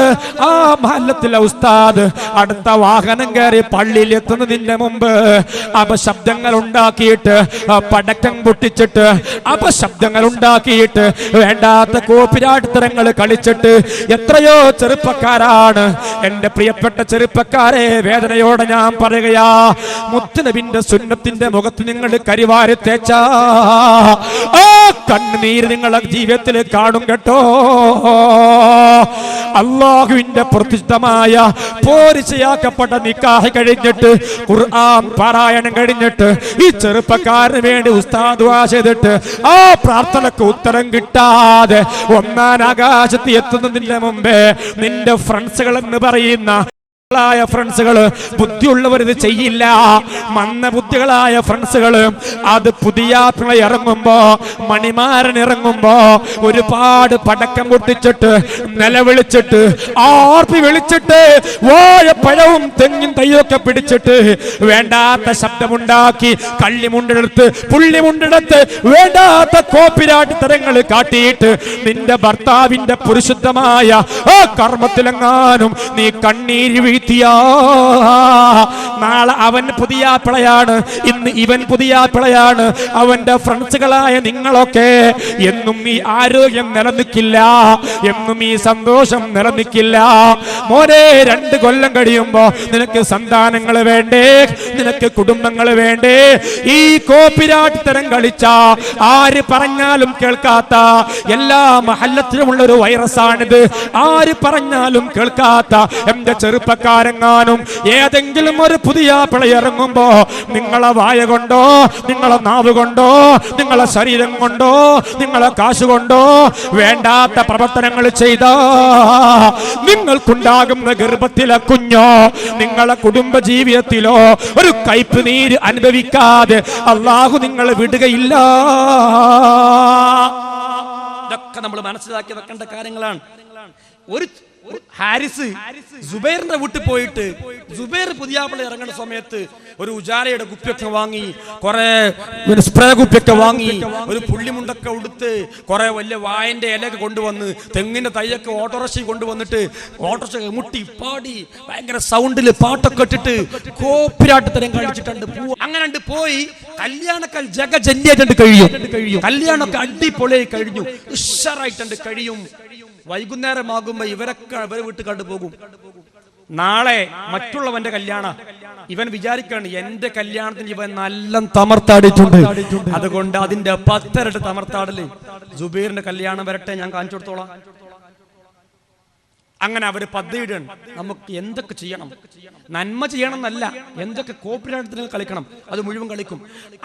ആ മഹല്ലത്തിലെ ഉസ്താദ് അടുത്ത വാഹനം കയറി പള്ളിയിൽ എത്തുന്നതിന്റെ മുമ്പ് അപശബ്ദങ്ങൾ ഉണ്ടാക്കിയിട്ട് പടക്കം പൊട്ടിച്ചിട്ട് അപശബ്ദങ്ങൾ ഉണ്ടാക്കിയിട്ട് വേണ്ടാത്ത കോപ്പിരാട്ടത്തരങ്ങൾ കളിച്ചിട്ട് എത്രയോ ചെറുപ്പക്കാരാണ്. എന്റെ പ്രിയപ്പെട്ട ചെറുപ്പക്കാരെ, വേദനയോടെ ഞാൻ പറയുകയാ, മുത്തുനബിന്റെ സുന്നത്തിന്റെ മുഖത്ത് നിങ്ങൾ കരിവാരി തേച്ചാ ആ കണ്ണുനീര് നിങ്ങളെ ജീവിതത്തിൽ കാണും കേട്ടോ. അല്ലാഹുവിന്റെ പ്രതിഷ്ഠമായ പോരിശയാക്കപ്പെട്ട നിക്കാഹ് കഴിഞ്ഞിട്ട് ഖുർആൻ പാരായണം കഴിഞ്ഞിട്ട് ഈ ചെറുപ്പക്കാരന് വേണ്ടി ഉസ്താദ് ദുആ ചെയ്തിട്ട് ആ പ്രാർത്ഥനക്ക് ഉത്തരം കിട്ടാതെ ഒന്നാം ആകാശത്ത് എത്തുന്നതിന്റെ മുമ്പേ നിന്റെ ഫ്രണ്ട്സുകൾ എന്ന് പറയുന്ന ഫ്രണ്ട്സുകള്, ബുദ്ധിയുള്ളവർ ഇത് ചെയ്യില്ല. മന്ദബുദ്ധികളായ ഫ്രണ്ട്സുകള് അത് പുതിയ ഇറങ്ങുമ്പോ, മണിമാരൻ ഇറങ്ങുമ്പോ ഒരുപാട് പടക്കം പൊട്ടിച്ചിട്ട് നിലവിളിച്ചിട്ട് ആർപ്പി വിളിച്ചിട്ട് വാഴപ്പഴവും തെങ്ങും തയ്യൊക്കെ പിടിച്ചിട്ട് വേണ്ടാത്ത ശബ്ദമുണ്ടാക്കി കള്ളിമുണ്ടെടുത്ത് പുള്ളിമുണ്ടെടുത്ത് വേണ്ടാത്ത കോപ്പിരാട്ട് തരങ്ങൾ കാട്ടിയിട്ട് നിന്റെ ഭർത്താവിന്റെ പുരുഷുദ്ധമായ ആ കർമ്മത്തിലെങ്ങാനും നീ കണ്ണീര് നാളെ അവൻ പുതിയ പിളയാണ്, ഇന്ന് ഇവൻ പുതിയ പിളയാണ്. അവന്റെ ഫ്രണ്ട്സുകളായ നിങ്ങളൊക്കെ എന്നും ഈ ആരോഗ്യം നിലനിൽക്കില്ല, എന്നും ഈ സന്തോഷം നിലനിൽക്കില്ല. മോനെ, 2 കൊല്ലം കഴിയുമ്പോ നിനക്ക് സന്താനങ്ങൾ വേണ്ടേ, നിനക്ക് കുടുംബങ്ങൾ വേണ്ടേ? ഈ കോപ്പിരാട്ട് തരം കളിച്ച ആര് പറഞ്ഞാലും കേൾക്കാത്ത എല്ലാ മഹല്ലത്തിലുമുള്ള ഒരു വൈറസാണിത്. ആര് പറഞ്ഞാലും കേൾക്കാത്ത എന്റെ ചെറുപ്പക്കാരെങ്ങാനും ഏതെങ്കിലും ഒരു പുതിയ പിളയിറങ്ങുമ്പോ നിങ്ങളെ വായ കൊണ്ടോ, നിങ്ങളെ നാവ് കൊണ്ടോ, നിങ്ങളെ ശരീരം കൊണ്ടോ, നിങ്ങളെ കാശ് കൊണ്ടോ വേണ്ടാത്ത പ്രവർത്തനങ്ങൾ ചെയ്ത നിങ്ങൾക്കുണ്ടാകുന്ന ഗർഭത്തിലെ കുഞ്ഞോ നിങ്ങളെ കുടുംബ ജീവിതത്തിലോ ഒരു കയ്പ് നീര് അനുഭവിക്കാതെ അല്ലാഹു നിങ്ങളെ വിടുകയില്ല. ഇതൊക്കെ നമ്മൾ മനസ്സിലാക്കി വെക്കേണ്ട കാര്യങ്ങളാണ്. ഒരു ഹാരിസ് സുബൈറിന്റെ വീട്ടിൽ പോയിട്ട് സുബൈർ പുതിയാപ്പിള ഇറങ്ങുന്ന സമയത്ത് ഒരു ഉജാലയുടെ കുപ്പിയൊക്കെ വാങ്ങി, കുറെ സ്പ്രേ കുപ്പിയൊക്കെ വാങ്ങി, ഒരു പുള്ളിമുണ്ടൊക്കെ ഉടുത്ത്, കുറെ വലിയ വായന്റെ ഇലയൊക്കെ കൊണ്ടുവന്ന്, തെങ്ങിന്റെ തൈയൊക്കെ ഓട്ടോറിക്ഷ കൊണ്ടുവന്നിട്ട് ഓട്ടോറിക്ഷ മുട്ടി പാടി ഭയങ്കര സൗണ്ടില് പാട്ടൊക്കെ ഇട്ടിട്ട് കോപ്പിരാട്ട് തരം കഴിച്ചിട്ടുണ്ട്. അങ്ങനെ പോയി കല്യാണക്കാൽ ജഗജല്യായിട്ടുണ്ട് കഴിയും. കല്യാണമൊക്കെ അടിപൊളിയായി കഴിഞ്ഞു, ഉഷാറായിട്ടുണ്ട് കഴിയും. വൈകുന്നേരമാകുമ്പോ ഇവരൊക്കെ ഇവരെ വീട്ടിൽ കണ്ടുപോകും. നാളെ മറ്റുള്ളവന്റെ കല്യാണം. ഇവൻ വിചാരിക്കാണ് എന്റെ കല്യാണത്തിന് ഇവൻ നല്ല തമർത്താടിയിട്ടുണ്ട്, അതുകൊണ്ട് അതിന്റെ 10 ഇരട്ടി തമർത്താടല്. സുബൈറിന്റെ കല്യാണം വരട്ടെ, ഞാൻ കാണിച്ചു കൊടുത്തോളാം. അങ്ങനെ അവര് പദ്ധതിയിടാണ്. നമുക്ക് എന്തൊക്കെ ചെയ്യണം, നന്മ ചെയ്യണം എന്നല്ല, എന്തൊക്കെ കോപ്പിരാട്ടത്തിൽ കളിക്കണം അത് മുഴുവൻ കളിക്കും.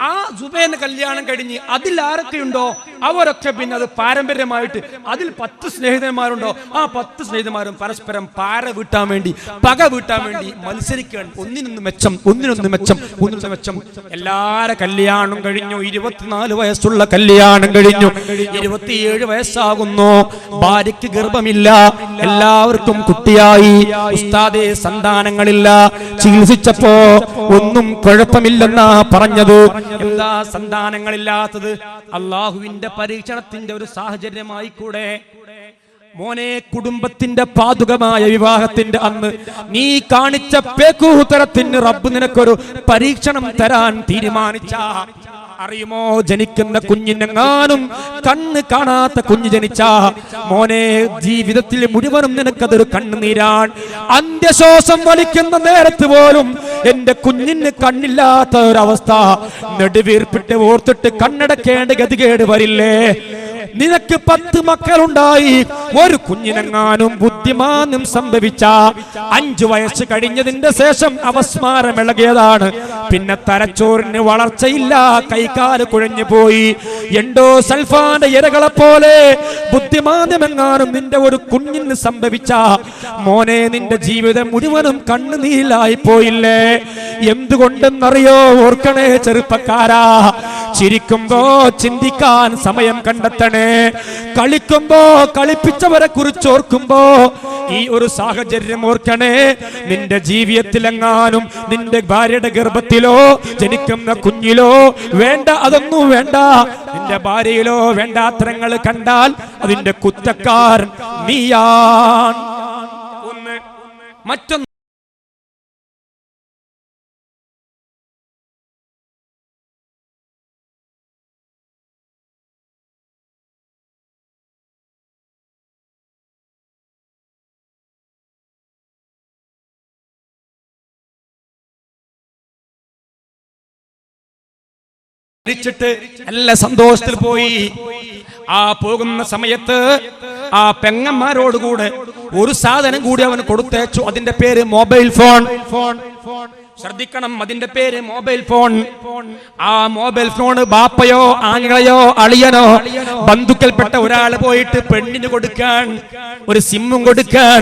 ആ സുബൈറിന്റെ കല്യാണം കഴിഞ്ഞ് അതിൽ ആരൊക്കെയുണ്ടോ അവരൊക്കെ പിന്നെ അത് പാരമ്പര്യമായിട്ട് അതിൽ 10 സ്നേഹിതന്മാരുണ്ടോ ആ 10 സ്നേഹിതന്മാരും പരസ്പരം പാര വീട്ടാൻ വേണ്ടി, പക വീട്ടാൻ വേണ്ടി മത്സരിക്കുകയാണ്. ഒന്നിനൊന്ന് മെച്ചം, ഒന്നിനൊന്ന് മെച്ചം, ഒന്നിനൊന്ന് മെച്ചം. എല്ലാരെ കല്യാണം കഴിഞ്ഞു. 24 വയസ്സുള്ള കല്യാണം കഴിഞ്ഞു. 27 വയസ്സാകുന്നു, ഭാര്യയ്ക്ക് ഗർഭമില്ല, എല്ലാവർക്കും കുട്ടിയായി. ഉസ്താദേ, സന്താനങ്ങളില്ല. ചികിത്സിച്ചപ്പോ ഒന്നും കുഴപ്പമില്ലെന്നാ പറഞ്ഞത്. എന്താ സന്താനങ്ങളില്ലാത്തത്? അള്ളാഹുവിന്റെ പരീക്ഷണത്തിന്റെ ഒരു സാഹചര്യമായി കൂടെ. മോനെ, കുടുംബത്തിന്റെ പാതുകമായ വിവാഹത്തിന്റെ അന്ന് നീ കാണിച്ച പേക്കൂത്തരത്തിന് റബ്ബ് നിനക്കൊരു പരീക്ഷണം തരാൻ തീരുമാനിച്ച അറിയുമോ? ജനിക്കുന്ന കുഞ്ഞിനെങ്ങാനും കണ്ണ് കാണാത്ത കുഞ്ഞ് ജനിച്ച മോനെ, ജീവിതത്തിൽ മുഴുവനും നിനക്കതൊരു കണ്ണുനീരാൻ. അന്ത്യശ്വാസം വലിക്കുന്ന നേരത്ത് പോലും എന്റെ കുഞ്ഞിന് കണ്ണില്ലാത്ത ഒരവസ്ഥ, നെടുവീർപ്പിട്ട് ഓർത്തിട്ട് കണ്ണടക്കേണ്ട ഗതികേട് വരില്ലേ? നിനക്ക് 10 മക്കളുണ്ടായി, ഒരു കുഞ്ഞിനെങ്ങാനും ബുദ്ധിമാനം സംഭവിച്ച 5 വയസ്സ് കഴിഞ്ഞതിന്റെ ശേഷം അവസ്മാരം ഇളകിയതാണ്. പിന്നെ തലച്ചോറിന് വളർച്ചയില്ല, കൈകാല് കുഴഞ്ഞു പോയി. എന്തോ സൽഫാന്റെ ഇരകളെ പോലെ ബുദ്ധിമാനമെങ്ങാനും നിന്റെ ഒരു കുഞ്ഞിന് സംഭവിച്ച മോനെ, നിന്റെ ജീവിതം മുഴുവനും കണ്ണുനീലായി പോയില്ലേ? എന്തുകൊണ്ടെന്നറിയോ? ഓർക്കണേ ചെറുപ്പക്കാരാ, ചിരിക്കുമ്പോ ചിന്തിക്കാൻ സമയം കണ്ടെത്തണേ. കളിക്കുമ്പോ കളിപ്പിച്ചവരെ കുറിച്ച് ഓർക്കുമ്പോ ഈ ഒരു സാഹചര്യം ഓർക്കണേ. നിന്റെ ജീവിതത്തിലെങ്ങാനും നിന്റെ ഭാര്യയുടെ ഗർഭത്തിലോ ജനിക്കുന്ന കുഞ്ഞിലോ വേണ്ട, അതൊന്നും വേണ്ട, നിന്റെ ഭാര്യയിലോ വേണ്ടാത്തരങ്ങൾ കണ്ടാൽ അതിന്റെ കുറ്റക്കാരൻ നീയാണ്. ഒന്ന്. മറ്റൊന്ന്, ിട്ട് നല്ല സന്തോഷത്തിൽ പോയി. ആ പോകുന്ന സമയത്ത് ആ പെങ്ങന്മാരോടുകൂടെ ഒരു സാധനം കൂടി അവൻ കൊടുത്തേച്ചു. അതിന്റെ പേര് മൊബൈൽ ഫോൺ. ശ്രദ്ധിക്കണം, അതിന്റെ പേര് മൊബൈൽ ഫോൺ. ആ മൊബൈൽ ഫോൺ ബാപ്പയോ ആങ്ങളയോ അളിയനോ ബന്ധുക്കൽപ്പെട്ട ഒരാള് പോയിട്ട് പെണ്ണിന് കൊടുക്കാൻ, ഒരു സിമ്മും കൊടുക്കാൻ.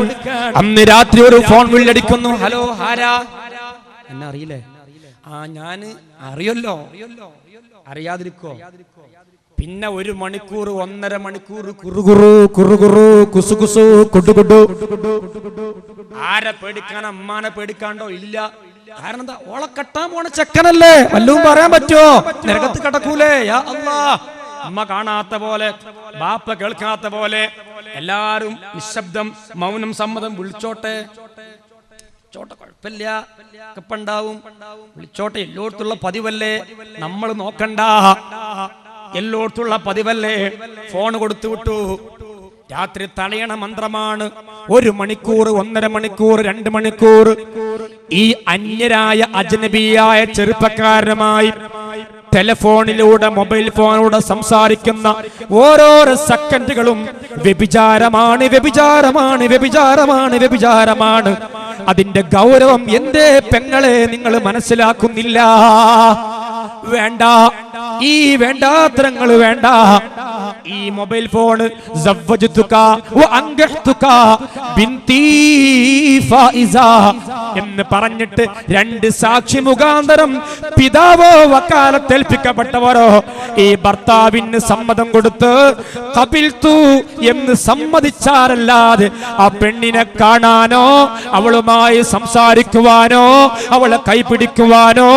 അന്ന് രാത്രി ഒരു ഫോൺ വിളിയടിക്കുന്നു. ഹലോ, ആരാ? എന്നെ അറിയില്ലേ? ആ, ഞാന് അറിയല്ലോ. അറിയാതിരിക്കോ? പിന്നെ 1 മണിക്കൂർ 1.5 മണിക്കൂർ കുറുകുറു കുറുകുറു കുസുകുസു കുടുകുടു. ആരെ പേടിക്കാൻ? അമ്മാനെ പേടിക്കാണ്ടോ? ഇല്ല. കാരണം എന്താ? ഓളെ കെട്ടാൻ പോണ ചെക്കനല്ലേ, വല്ലതും പറയാൻ പറ്റുമോ? നരകത്ത് കിടക്കൂലേ? യാ അല്ലാ. അമ്മ കാണാത്ത പോലെ, ബാപ്പ കേൾക്കാത്ത പോലെ എല്ലാരും നിശബ്ദം, മൗനം സമ്മതം. വിളിച്ചോട്ടെ, കുഴപ്പമില്ല, ഉണ്ടാവും, വിളിച്ചോട്ടെ, എല്ലായിടത്തുള്ള പതിവല്ലേ, നമ്മൾ നോക്കണ്ട, എല്ലായിടത്തുള്ള പതിവല്ലേ. ഫോൺ കൊടുത്തു വിട്ടു. രാത്രി തടയണ മന്ത്രമാണ്. 1 മണിക്കൂർ 1.5 മണിക്കൂർ 2 മണിക്കൂർ ഈ അന്യരായ അജ്നബിയായ ചെറുപ്പക്കാരനുമായി ടെലിഫോണിലൂടെ, മൊബൈൽ ഫോണിലൂടെ സംസാരിക്കുന്ന ഓരോരോ സെക്കൻഡുകളും വ്യഭിചാരമാണ്, വ്യഭിചാരമാണ്, വ്യഭിചാരമാണ്, വ്യഭിചാരമാണ്. അതിന്റെ ഗൗരവം എന്റെ പെങ്ങളെ നിങ്ങൾ മനസ്സിലാക്കുന്നില്ല. വേണ്ട, ഈ വേണ്ടാത്തരങ്ങൾ വേണ്ട. ഈ മൊബൈൽ ഫോണ് എന്ന് പറഞ്ഞിട്ട് 2 സാക്ഷി മുഖാന്തരം പിതാവോ വക്കാലത്തേൽപ്പിക്കപ്പെട്ടവരോ ഈ ഭർത്താവിന് സമ്മതം കൊടുത്ത് ഖബിൽതു എന്ന് സമ്മതിച്ചാലല്ലാതെ ആ പെണ്ണിനെ കാണാനോ അവളുമായി സംസാരിക്കുവാനോ അവളെ കൈപിടിക്കുവാനോ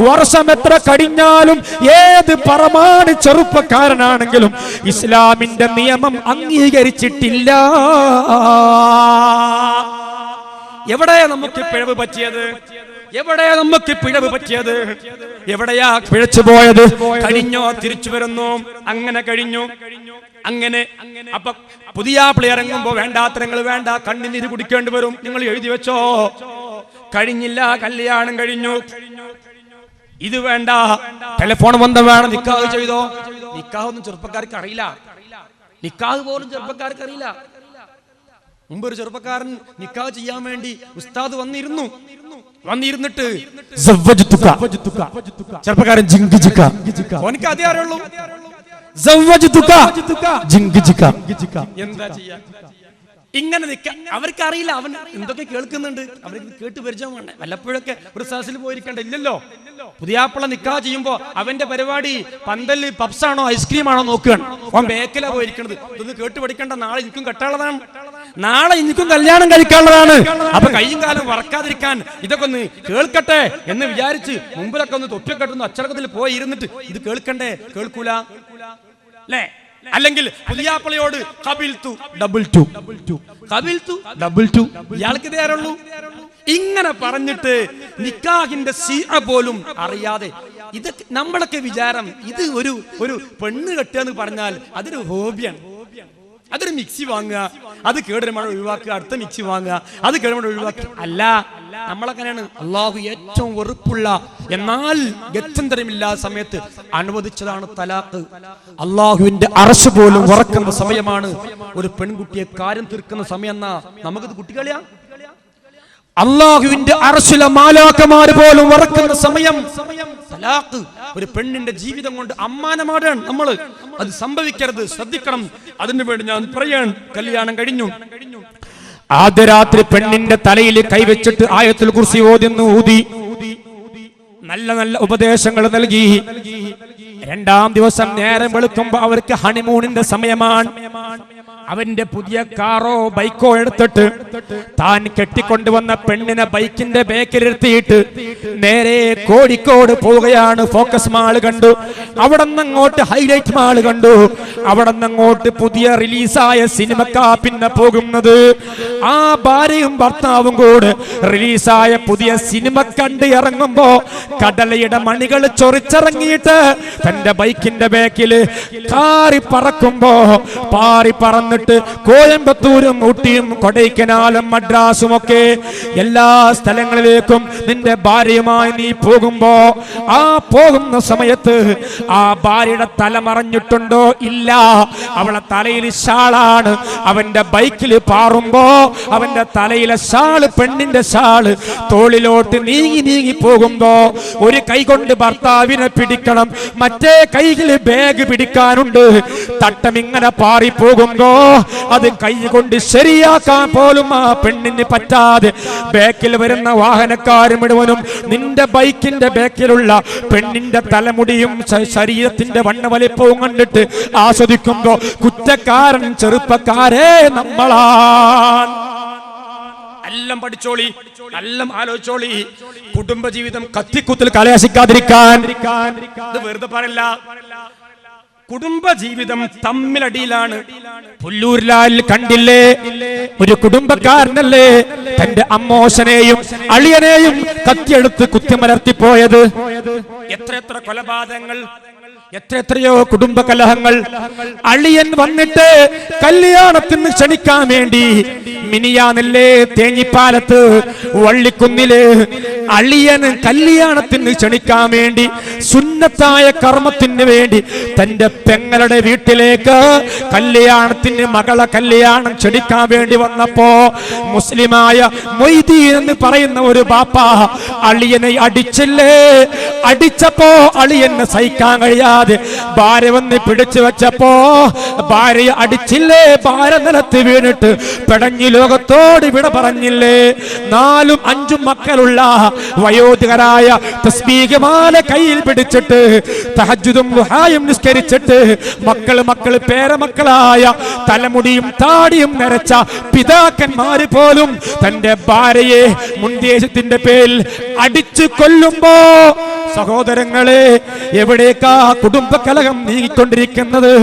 വർഷം എത്ര കഴിഞ്ഞാലും ഏത് പരമാണു ചെറുപ്പക്കാരനാണെങ്കിലും ഇസ്ലാമിന്റെ നിയമം അംഗീകരിച്ചിട്ടില്ല. എവിടെ നമുക്ക് പിഴവ് പറ്റിയത്? എവിടെ നമുക്ക് പിഴവ് പറ്റിയത്? എവിടെയാ പിഴച്ചു പോയത്? കഴിഞ്ഞോ, തിരിച്ചു വരുന്നു, അങ്ങനെ കഴിഞ്ഞു. അങ്ങനെ അപ്പൊ പുതിയ പ്ലെയർ ഇറങ്ങുമ്പോ വേണ്ടാത്തരങ്ങൾ വേണ്ട, കണ്ണിനീര് കുടിക്കേണ്ടി വരും. നിങ്ങൾ എഴുതി വെച്ചോ. കഴിഞ്ഞില്ല, കല്യാണം കഴിഞ്ഞു, ഇത് വേണ്ട, ടെലിഫോൺ ബന്ധം വേണം, നിക്കാഹ് ചെയ്തോ. നിക്കാഹ് ഒന്നും ചെറുപ്പക്കാർക്ക് അറിയില്ല. നിക്കാഹ് പോലും ചെറുപ്പക്കാർക്ക് അറിയില്ല. മുമ്പ് ഒരു ചെറുപ്പക്കാരൻ നിക്കാഹ് ചെയ്യാൻ വേണ്ടി ഉസ്താദ് വന്നിരുന്നിട്ട് ചെറുപ്പക്കാരൻ ഓനക്ക് അതേ അറിയുള്ളൂ. എന്താ ചെയ്യാ? ഇങ്ങനെ നിൽക്കാൻ അവർക്ക് അറിയില്ല. അവൻ എന്തൊക്കെ കേൾക്കുന്നുണ്ട്, അവർക്ക് കേട്ട് പരിചയം വേണ്ടേ? വല്ലപ്പോഴൊക്കെ ഒരു സദസ്സിൽ പോയിരിക്കണ്ട. ഇല്ലല്ലോ. പുതിയാപ്പിള നിക്കാഹ് ചെയ്യുമ്പോ അവന്റെ പരിപാടി പന്തല് പപ്സാണോ ഐസ്ക്രീം ആണോ നോക്കുകയാണ്. അവൻ ബേക്കിലാ പോയിരിക്കണത്. ഇതൊന്ന് കേട്ട് പഠിക്കണ്ട, നാളെ എനിക്കും കെട്ടാനുള്ളതാണ്, നാളെ എനിക്കും കല്യാണം കഴിക്കാനുള്ളതാണ്. അപ്പൊ കയ്യും കാലം വറക്കാതിരിക്കാൻ ഇതൊക്കെ ഒന്ന് കേൾക്കട്ടെ എന്ന് വിചാരിച്ച് മുമ്പിലൊക്കെ ഒന്ന് തൊപ്പിക്കെട്ടുന്നു അച്ചടക്കത്തിൽ പോയി ഇരുന്നിട്ട് ഇത് കേൾക്കണ്ടേ? കേൾക്കൂല അല്ലേ? അല്ലെങ്കിൽ പുതിയാപ്പിളയോട് ഇയാൾക്ക് ഇതേറുള്ളൂ. ഇങ്ങനെ പറഞ്ഞിട്ട് നിക്കാഹിന്റെ സീഅ പോലും അറിയാതെ, ഇത് നമ്മളൊക്കെ വിചാരം ഇത് ഒരു പെണ്ണ് കെട്ടുക എന്ന് പറഞ്ഞാൽ അതൊരു ഹോബിയാണ്. അതൊരു മിക്സി വാങ്ങുക, അത് കേടുവരുമ്പോൾ ഒഴിവാക്കുക, അടുത്ത മിക്സി വാങ്ങുക, അത് കേടുവരുമ്പോൾ ഒഴിവാക്കുക. അല്ല, നമ്മളങ്ങനെയാണ്. അള്ളാഹു ഏറ്റവും വെറുപ്പുള്ള എന്നാൽ ഗത്യന്തരമില്ലാത്ത സമയത്ത് അനുവദിച്ചതാണ് തലാഖ്. അള്ളാഹുവിന്റെ അർശ് പോലും വറക്കുന്ന സമയമാണ് ഒരു പെൺകുട്ടിയെ കാര്യം തീർക്കുന്ന സമയം. എന്നാ നമുക്കിത് കുട്ടികളിയാ? അള്ളാഹുവിന്റെ അർശിലെ മാലാഖമാര് പോലും വറക്കുന്ന സമയം. തലാഖ് ഒരു പെണ്ണിന്റെ ജീവിതം കൊണ്ട് അമ്മാനമാടാണ് നമ്മള്. അത് സംഭവിക്കരുത്, ശ്രദ്ധിക്കണം. അതിനു വേണ്ടി ഞാൻ പറയാൻ, കല്യാണം കഴിഞ്ഞു, ആദ്യ രാത്രി പെണ്ണിന്റെ തലയിൽ കൈവച്ചിട്ട് ആയത്തുൽ കുർസി ഊതി നല്ല നല്ല ഉപദേശങ്ങൾ നൽകി. 2-ാം ദിവസം നേരം വെളുക്കുമ്പോ അവർക്ക് ഹണിമൂണിന്റെ സമയമാണ്. അവന്റെ പുതിയ കാറോ ബൈക്കോ എടുത്തിട്ട് താൻ കെട്ടിക്കൊണ്ടുവന്ന പെണ്ണിനെ ബൈക്കിന്റെ ബേക്കിലിരുത്തിയിട്ട് നേരെ കോഴിക്കോട് പോവുകയാണ്. ഫോക്കസ് മാള് കണ്ടു, അവിടെ നിന്ന് അങ്ങോട്ട് ഹൈലൈറ്റ് മാള് കണ്ടു, അവിടെ നിന്ന് അങ്ങോട്ട് പുതിയ റിലീസായ സിനിമക്കാ പിന്നെ പോകുന്നത്. ആ ഭാര്യയും ഭർത്താവും കൂടെ റിലീസായ പുതിയ സിനിമ കണ്ട് ഇറങ്ങുമ്പോ കടലയുടെ മണികൾ ചൊറിച്ചിറങ്ങിയിട്ട് തന്റെ ബൈക്കിന്റെ ബേക്കില് കാറി പറക്കുമ്പോ പാറി പറന്നിട്ട് കോയമ്പത്തൂരും ഊട്ടിയും കൊടൈക്കനാലും മദ്രാസും ഒക്കെ എല്ലാ സ്ഥലങ്ങളിലേക്കും നിന്റെ ഭാര്യയുമായി നീ പോകുമ്പോ ആ പോകുന്ന സമയത്ത് ആ ഭാര്യയുടെ തല മറഞ്ഞിട്ടുണ്ടോ? ഇല്ല, അവളെ തലയിൽ ഷാളാണ്. അവന്റെ ബൈക്കിൽ പാറുമ്പോ അവന്റെ തലയിലെ ഷാള്, പെണ്ണിന്റെ ഷാള് തോളിലോട്ട് നീങ്ങി നീങ്ങി പോകുമ്പോ ഒരു കൈ കൊണ്ട് ഭർത്താവിനെ പിടിക്കണം, മറ്റേ കൈയിൽ ബാഗ് പിടിക്കാനുണ്ട്. തട്ടം ഇങ്ങനെ പാറി പോകുമ്പോ അത് കൈ കൊണ്ട് ശരിയാക്കാൻ പോലും ആ പെണ്ണിന് പറ്റാതെ ബാക്കിൽ വരുന്ന വാഹനക്കാർ മുഴുവനും നിന്റെ ബൈക്കിന്റെ ബാക്കിലുള്ള പെണ്ണിന്റെ തലമുടിയും ശരീരത്തിന്റെ വണ്ണവലിപ്പവും കണ്ടിട്ട് ആസ്വദിക്കുമ്പോ കുറ്റക്കാരൻ ചെറുപ്പക്കാരെ നമ്മളാണ്. എല്ലാം പഠിച്ചോളി, എല്ലാം ആലോചിച്ചോളി. കുടുംബജീവിതം കത്തിക്കുത്തിൽ കലയാശിക്കാതിരിക്കാൻ ഇത് വെറുതെ പറയില്ല. കുടുംബജീവിതം തമ്മിലടിയിലാണ്. പുല്ലൂരിലാൽ കണ്ടില്ലേ, ഒരു കുടുംബക്കാരനല്ലേ തന്റെ അമ്മോശനെയും അളിയനെയും കത്തിയെടുത്ത് കുത്തിമലർത്തിപ്പോയത്. എത്ര കൊലപാതകങ്ങൾ, എത്രയോ കുടുംബ കലഹങ്ങൾ. അളിയൻ വന്നിട്ട് കല്യാണത്തിന് ക്ഷണിക്കാൻ വേണ്ടി മിനിയാന്നല്ലേ തേഞ്ഞിപ്പാലത്ത് വള്ളിക്കുന്നില് അളിയന് കല്യാണത്തിന് ക്ഷണിക്കാൻ വേണ്ടി സുന്നത്തായ കർമ്മത്തിന് വേണ്ടി തന്റെ പെങ്ങളുടെ വീട്ടിലേക്ക് കല്യാണത്തിന് മകളെ കല്യാണം ക്ഷണിക്കാൻ വേണ്ടി വന്നപ്പോ മുസ്ലിമായ മൊയ്തീൻ എന്ന് പറയുന്ന ഒരു ബാപ്പ അളിയനെ അടിച്ചില്ലേ. അടിച്ചപ്പോ അളിയനെ സഹിക്കാൻ കഴിയാതെ ഭാര്യ വന്ന് പിടിച്ചു വെച്ചപ്പോ ഭാര്യ അടിച്ചില്ലേ. ഭാര്യ നിലത്ത് വീണിട്ട് പിടഞ്ഞി ലോകത്തോട് വിട പറഞ്ഞില്ലേ. 4ഉം 5ഉം മക്കളുള്ള വയോധികരായ തസ്ബീഹ്മാല കയ്യിൽ പിടിച്ചിട്ട് തഹജ്ജുദും ദുഹായും നിസ്കരിച്ചിട്ട് മക്കള് പേരമക്കളായ തലമുടിയും താടിയും നിറച്ച പിതാക്കന്മാര് പോലും തന്റെ ഭാര്യയെ മുൻദേശത്തിന്റെ പേരിൽ അടിച്ചു കൊല്ലുമ്പോ സഹോദരങ്ങളെ, എവിടേക്കാ കുടുംബകലഹം നീങ്ങിക്കൊണ്ടിരിക്കുന്നത്?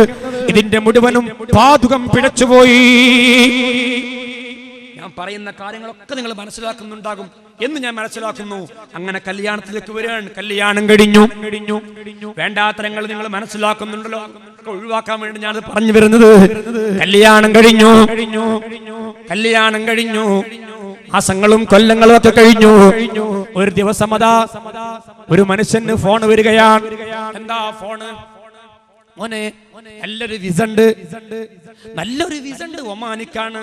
ഇതിന്റെ മുഴുവനും പാതുകം പിഴച്ചുപോയി. ഞാൻ പറയുന്ന കാര്യങ്ങളൊക്കെ നിങ്ങൾ മനസ്സിലാക്കുന്നുണ്ടാകും എന്ന് ഞാൻ മനസ്സിലാക്കുന്നു. അങ്ങനെ കല്യാണത്തിലേക്ക് വരികയാണ്. കല്യാണം കഴിഞ്ഞു. വേണ്ടാത്തരങ്ങൾ നിങ്ങൾ മനസ്സിലാക്കുന്നുണ്ടല്ലോ, ഒഴിവാക്കാൻ വേണ്ടി ഞാൻ പറഞ്ഞു വരുന്നത്. കല്യാണം കഴിഞ്ഞു, മാസങ്ങളും കൊല്ലങ്ങളും ഒക്കെ കഴിഞ്ഞു. ഒരു ദിവസം അതാ ഒരു മനുഷ്യന് ഫോൺ വരികയാണ്. എന്താ ഫോണ്? മോനെ, നല്ലൊരു വിസണ്ട് ഒമാനിക്കാണ്,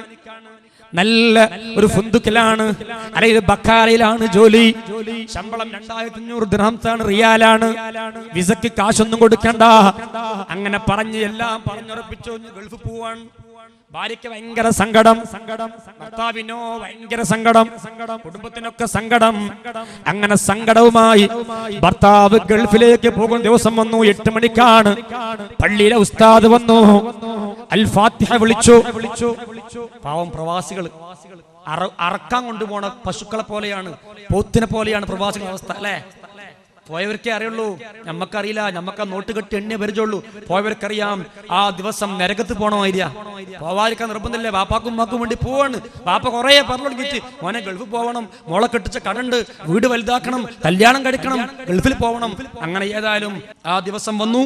നല്ല ഒരു ഫുന്തുക്കിലാണ്, അല്ലെങ്കിൽ ബക്കാരയിലാണ് ജോലി. ശമ്പളം 2500 ദിർഹംസാണ്, റിയാലാണ്. വിസക്ക് കാശൊന്നും കൊടുക്കണ്ട. അങ്ങനെ പറഞ്ഞ് എല്ലാം പറഞ്ഞുറപ്പിച്ചു. ഗൾഫ് പോവാൻ. ഭാര്യയ്ക്ക് ഭയങ്കര സങ്കടം, ഭർത്താവിനോ ഭയങ്കര സങ്കടം, കുടുംബത്തിനൊക്കെ സങ്കടം. അങ്ങനെ സങ്കടവുമായി ഭർത്താവ് ഗൾഫിലേക്ക് പോകുന്ന ദിവസം വന്നു. 8 മണിക്കാണ്. പള്ളിയിലെ ഉസ്താദ് വന്നു, അൽ ഫാത്തിഹ വിളിച്ചു. പാവം പ്രവാസികൾ അറക്കാൻ കൊണ്ടുപോണ പശുക്കളെ പോലെയാണ്, പോത്തിനെ പോലെയാണ് പ്രവാസികളുടെ അവസ്ഥ അല്ലേ? പോയവർക്കേ അറിയുള്ളൂ, നമ്മക്കറിയില്ല. നമ്മക്ക് നോട്ട് കെട്ടി എണ്ണ പരിചയമുള്ളൂ. പോയവർക്കറിയാം ആ ദിവസം നരകത്ത് പോണമായിരിക്കാ. പോവാതിരിക്കാൻ നിർബന്ധമില്ലേ? വാപ്പാക്കും ഉമ്മാക്കും വേണ്ടി പോവാണ്. വാപ്പ കുറേ പറഞ്ഞു തുടങ്ങിയിട്ട് മോനെ ഗൾഫിൽ പോകണം, മോളെ കെട്ടിച്ച കടണ്ട്, വീട് വലുതാക്കണം, കല്യാണം കഴിക്കണം, ഗൾഫിൽ പോകണം. അങ്ങനെ ഏതായാലും ആ ദിവസം വന്നു.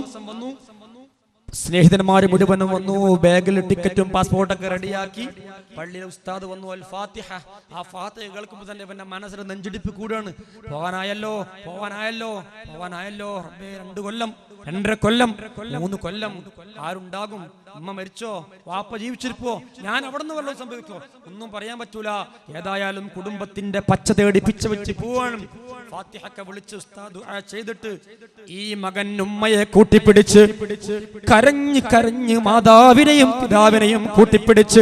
സ്നേഹിതന്മാര് മുഴുവനും വന്നു. ബാഗിൽ ടിക്കറ്റും പാസ്പോർട്ടൊക്കെ റെഡിയാക്കി. പള്ളിയിലെ ഉസ്താദ് വന്നു. അൽ ഫാത്തിഹ. ആ ഫാത്തിഹ കേൾക്കുമ്പോൾ തന്നെ പിന്നെ മനസ്സിൽ നെഞ്ചിടിപ്പ് കൂടാണ്. പോവാനായല്ലോ. റബ്ബേ, 2 കൊല്ലം, 2.5 കൊല്ലം, 3 കൊല്ലം ആരുണ്ടാകും? ഉമ്മ മരിച്ചോ? വാപ്പ ജീവിച്ചിരിപ്പോ? ഞാൻ അവിടെ നിന്ന് വല്ലതും സംഭവിക്കോ? ഒന്നും പറയാൻ പറ്റൂല. ഏതായാലും കുടുംബത്തിന്റെ പച്ച തേടി പിച്ച വെച്ച് പോവാണ്. ഫാത്തിഹക്കെ വിളിച്ച് ഉസ്താദ് ദുആ ചെയ്തിട്ട് ഈ മകൻ ഉമ്മയെ കൂട്ടിപ്പിടിച്ച് കരഞ്ഞ് മാതാവിനെയും പിതാവിനെയും കൂട്ടിപ്പിടിച്ച്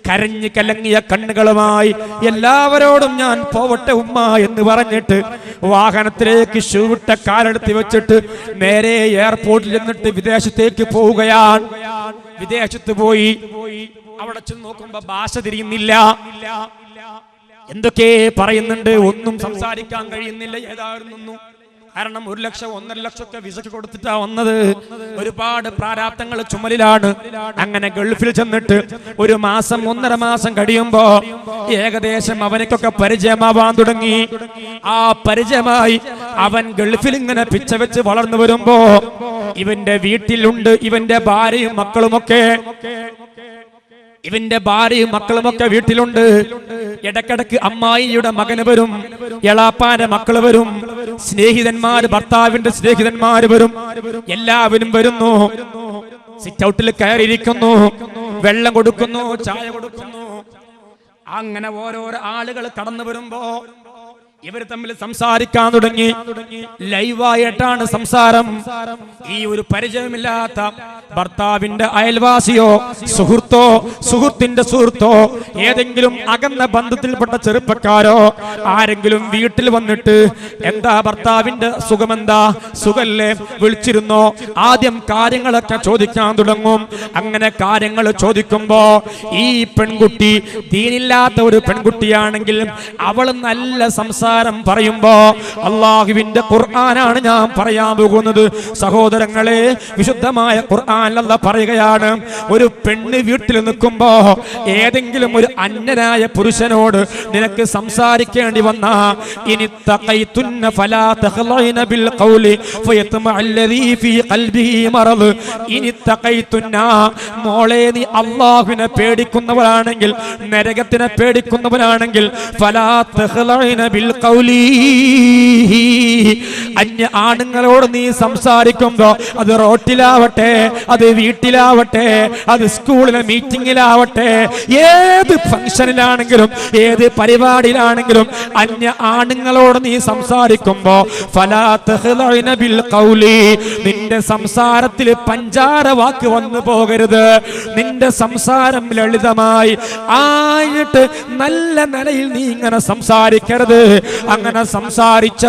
കരഞ്ഞ് കലങ്ങിയ കണ്ണുകളുമായി എല്ലാവരോടും ഞാൻ പോവട്ടെ ഉമ്മ എന്ന് പറഞ്ഞിട്ട് വാഹനത്തിലേക്ക് ഷൂവിട്ട കാലെടുത്ത് വെച്ചിട്ട് നേരെ എയർപോർട്ടിൽ നിന്നിട്ട് വിദേശത്തേക്ക് പോവുകയാണ്. വിദേശത്ത് പോയി. അവിടെ ചെന്ന് നോക്കുമ്പോ ഭാഷ തിരിയുന്നില്ല, എന്തൊക്കെ പറയുന്നുണ്ട്, ഒന്നും സംസാരിക്കാൻ കഴിയുന്നില്ല. ഏതായിരുന്നു കാരണം 1 ലക്ഷം 1.5 ലക്ഷം ഒക്കെ വിസക്ക് കൊടുത്തിട്ടാ വന്നത്. ഒരുപാട് പ്രാരാബ്ദങ്ങൾ ചുമലിലാണ്. അങ്ങനെ ഗൾഫിൽ ചെന്നിട്ട് 1 മാസം 1.5 മാസം കഴിയുമ്പോ ഏകദേശം അവനക്കൊക്കെ പരിചയമാവാൻ തുടങ്ങി. ആ പരിചയമായി അവൻ ഗൾഫിൽ ഇങ്ങനെ പിച്ച വെച്ച് വളർന്നു വരുമ്പോ ഇവന്റെ വീട്ടിലുണ്ട് ഇവന്റെ ഭാര്യയും മക്കളുമൊക്കെ വീട്ടിലുണ്ട്. ഇടക്കിടക്ക് അമ്മായിയുടെ മകന് വരും, എളാപ്പാന്റെ മക്കള് വരും, സ്നേഹിതന്മാര്, ഭർത്താവിന്റെ സ്നേഹിതന്മാര് വരും, എല്ലാവരും വരുന്നു. സിറ്റ് ഔട്ടിൽ കയറിയിരിക്കുന്നു, വെള്ളം കൊടുക്കുന്നു, ചായ കൊടുക്കുന്നു. അങ്ങനെ ഓരോരോ ആളുകൾ കടന്നു വരുമ്പോ ഇവർ തമ്മിൽ സംസാരിക്കാൻ തുടങ്ങി. ലൈവായിട്ടാണ് സംസാരം. ഈ ഒരു പരിചയമില്ലാത്ത ഭർത്താവിന്റെ അയൽവാസിയോ സുഹൃത്തോ സുഹൃത്തിന്റെ സുഹൃത്തോ ഏതെങ്കിലും അകന്ന ബന്ധത്തിൽപ്പെട്ട ചെറുപ്പക്കാരോ ആരെങ്കിലും വീട്ടിൽ വന്നിട്ട് എന്താ ഭർത്താവിന്റെ സുഖമെന്താ, സുഖല്ലേ, വിളിച്ചിരുന്നോ, ആദ്യം കാര്യങ്ങളൊക്കെ ചോദിക്കാൻ തുടങ്ങും. അങ്ങനെ കാര്യങ്ങൾ ചോദിക്കുമ്പോ ഈ പെൺകുട്ടി ദീനില്ലാത്ത ഒരു പെൺകുട്ടിയാണെങ്കിൽ അവൾ നല്ല സംസാരം പറയുമ്പോ അല്ലാഹുവിന്റെ ഖുർആനാണ് ഞാൻ പറയാൻ പോകുന്നത്. സഹോദരങ്ങളെ, വിശുദ്ധമായ ഖുർആൻ അല്ലാഹ് പറയുകയാണ്, ഒരു പെണ്ണ് വീട്ടിൽ നിൽക്കുമ്പോ ഏതെങ്കിലും ഒരു അന്യനായ പുരുഷനോട് നിനക്ക് സംസാരിക്കേണ്ടി വന്നാ ഇനി തഖൈതുന്ന ഫലാ തഖ്ലൈന ബിൽ ഖൗലി ഫയത്മഅല്ലദീ ഫീ ഖൽബിഹി മറദ്. ഇനി തഖൈതുന്ന, മോളെ നീ അല്ലാഹുവിനെ പേടിക്കുന്നവരാണെങ്കിൽ, നരകത്തിനെ പേടിക്കുന്നവരാണെങ്കിൽ ഫലാ തഖ്ലൈന ബിൽ ഖൗലി, അന്യ ആണുങ്ങളോട് നീ സംസാരിക്കുമ്പോ അത് റോട്ടിലാവട്ടെ, അത് വീട്ടിലാവട്ടെ, അത് സ്കൂളിലെ മീറ്റിംഗിലാവട്ടെ, ഏത് ഫംഗ്ഷനിലാണെങ്കിലും ഏത് പരിപാടിയിലാണെങ്കിലും അന്യ ആണുങ്ങളോട് നീ സംസാരിക്കുമ്പോ ഫലാ തഖ്ലൈന ബിൽ ഖൗലി, നിന്റെ സംസാരത്തിൽ പഞ്ചാര വാക്ക് വന്നു പോകരുത്. നിന്റെ സംസാരം ലളിതമായി ആയിട്ട് നല്ല നിലയിൽ നീ ഇങ്ങനെ സംസാരിക്കരുത്. അങ്ങനെ സംസാരിച്ച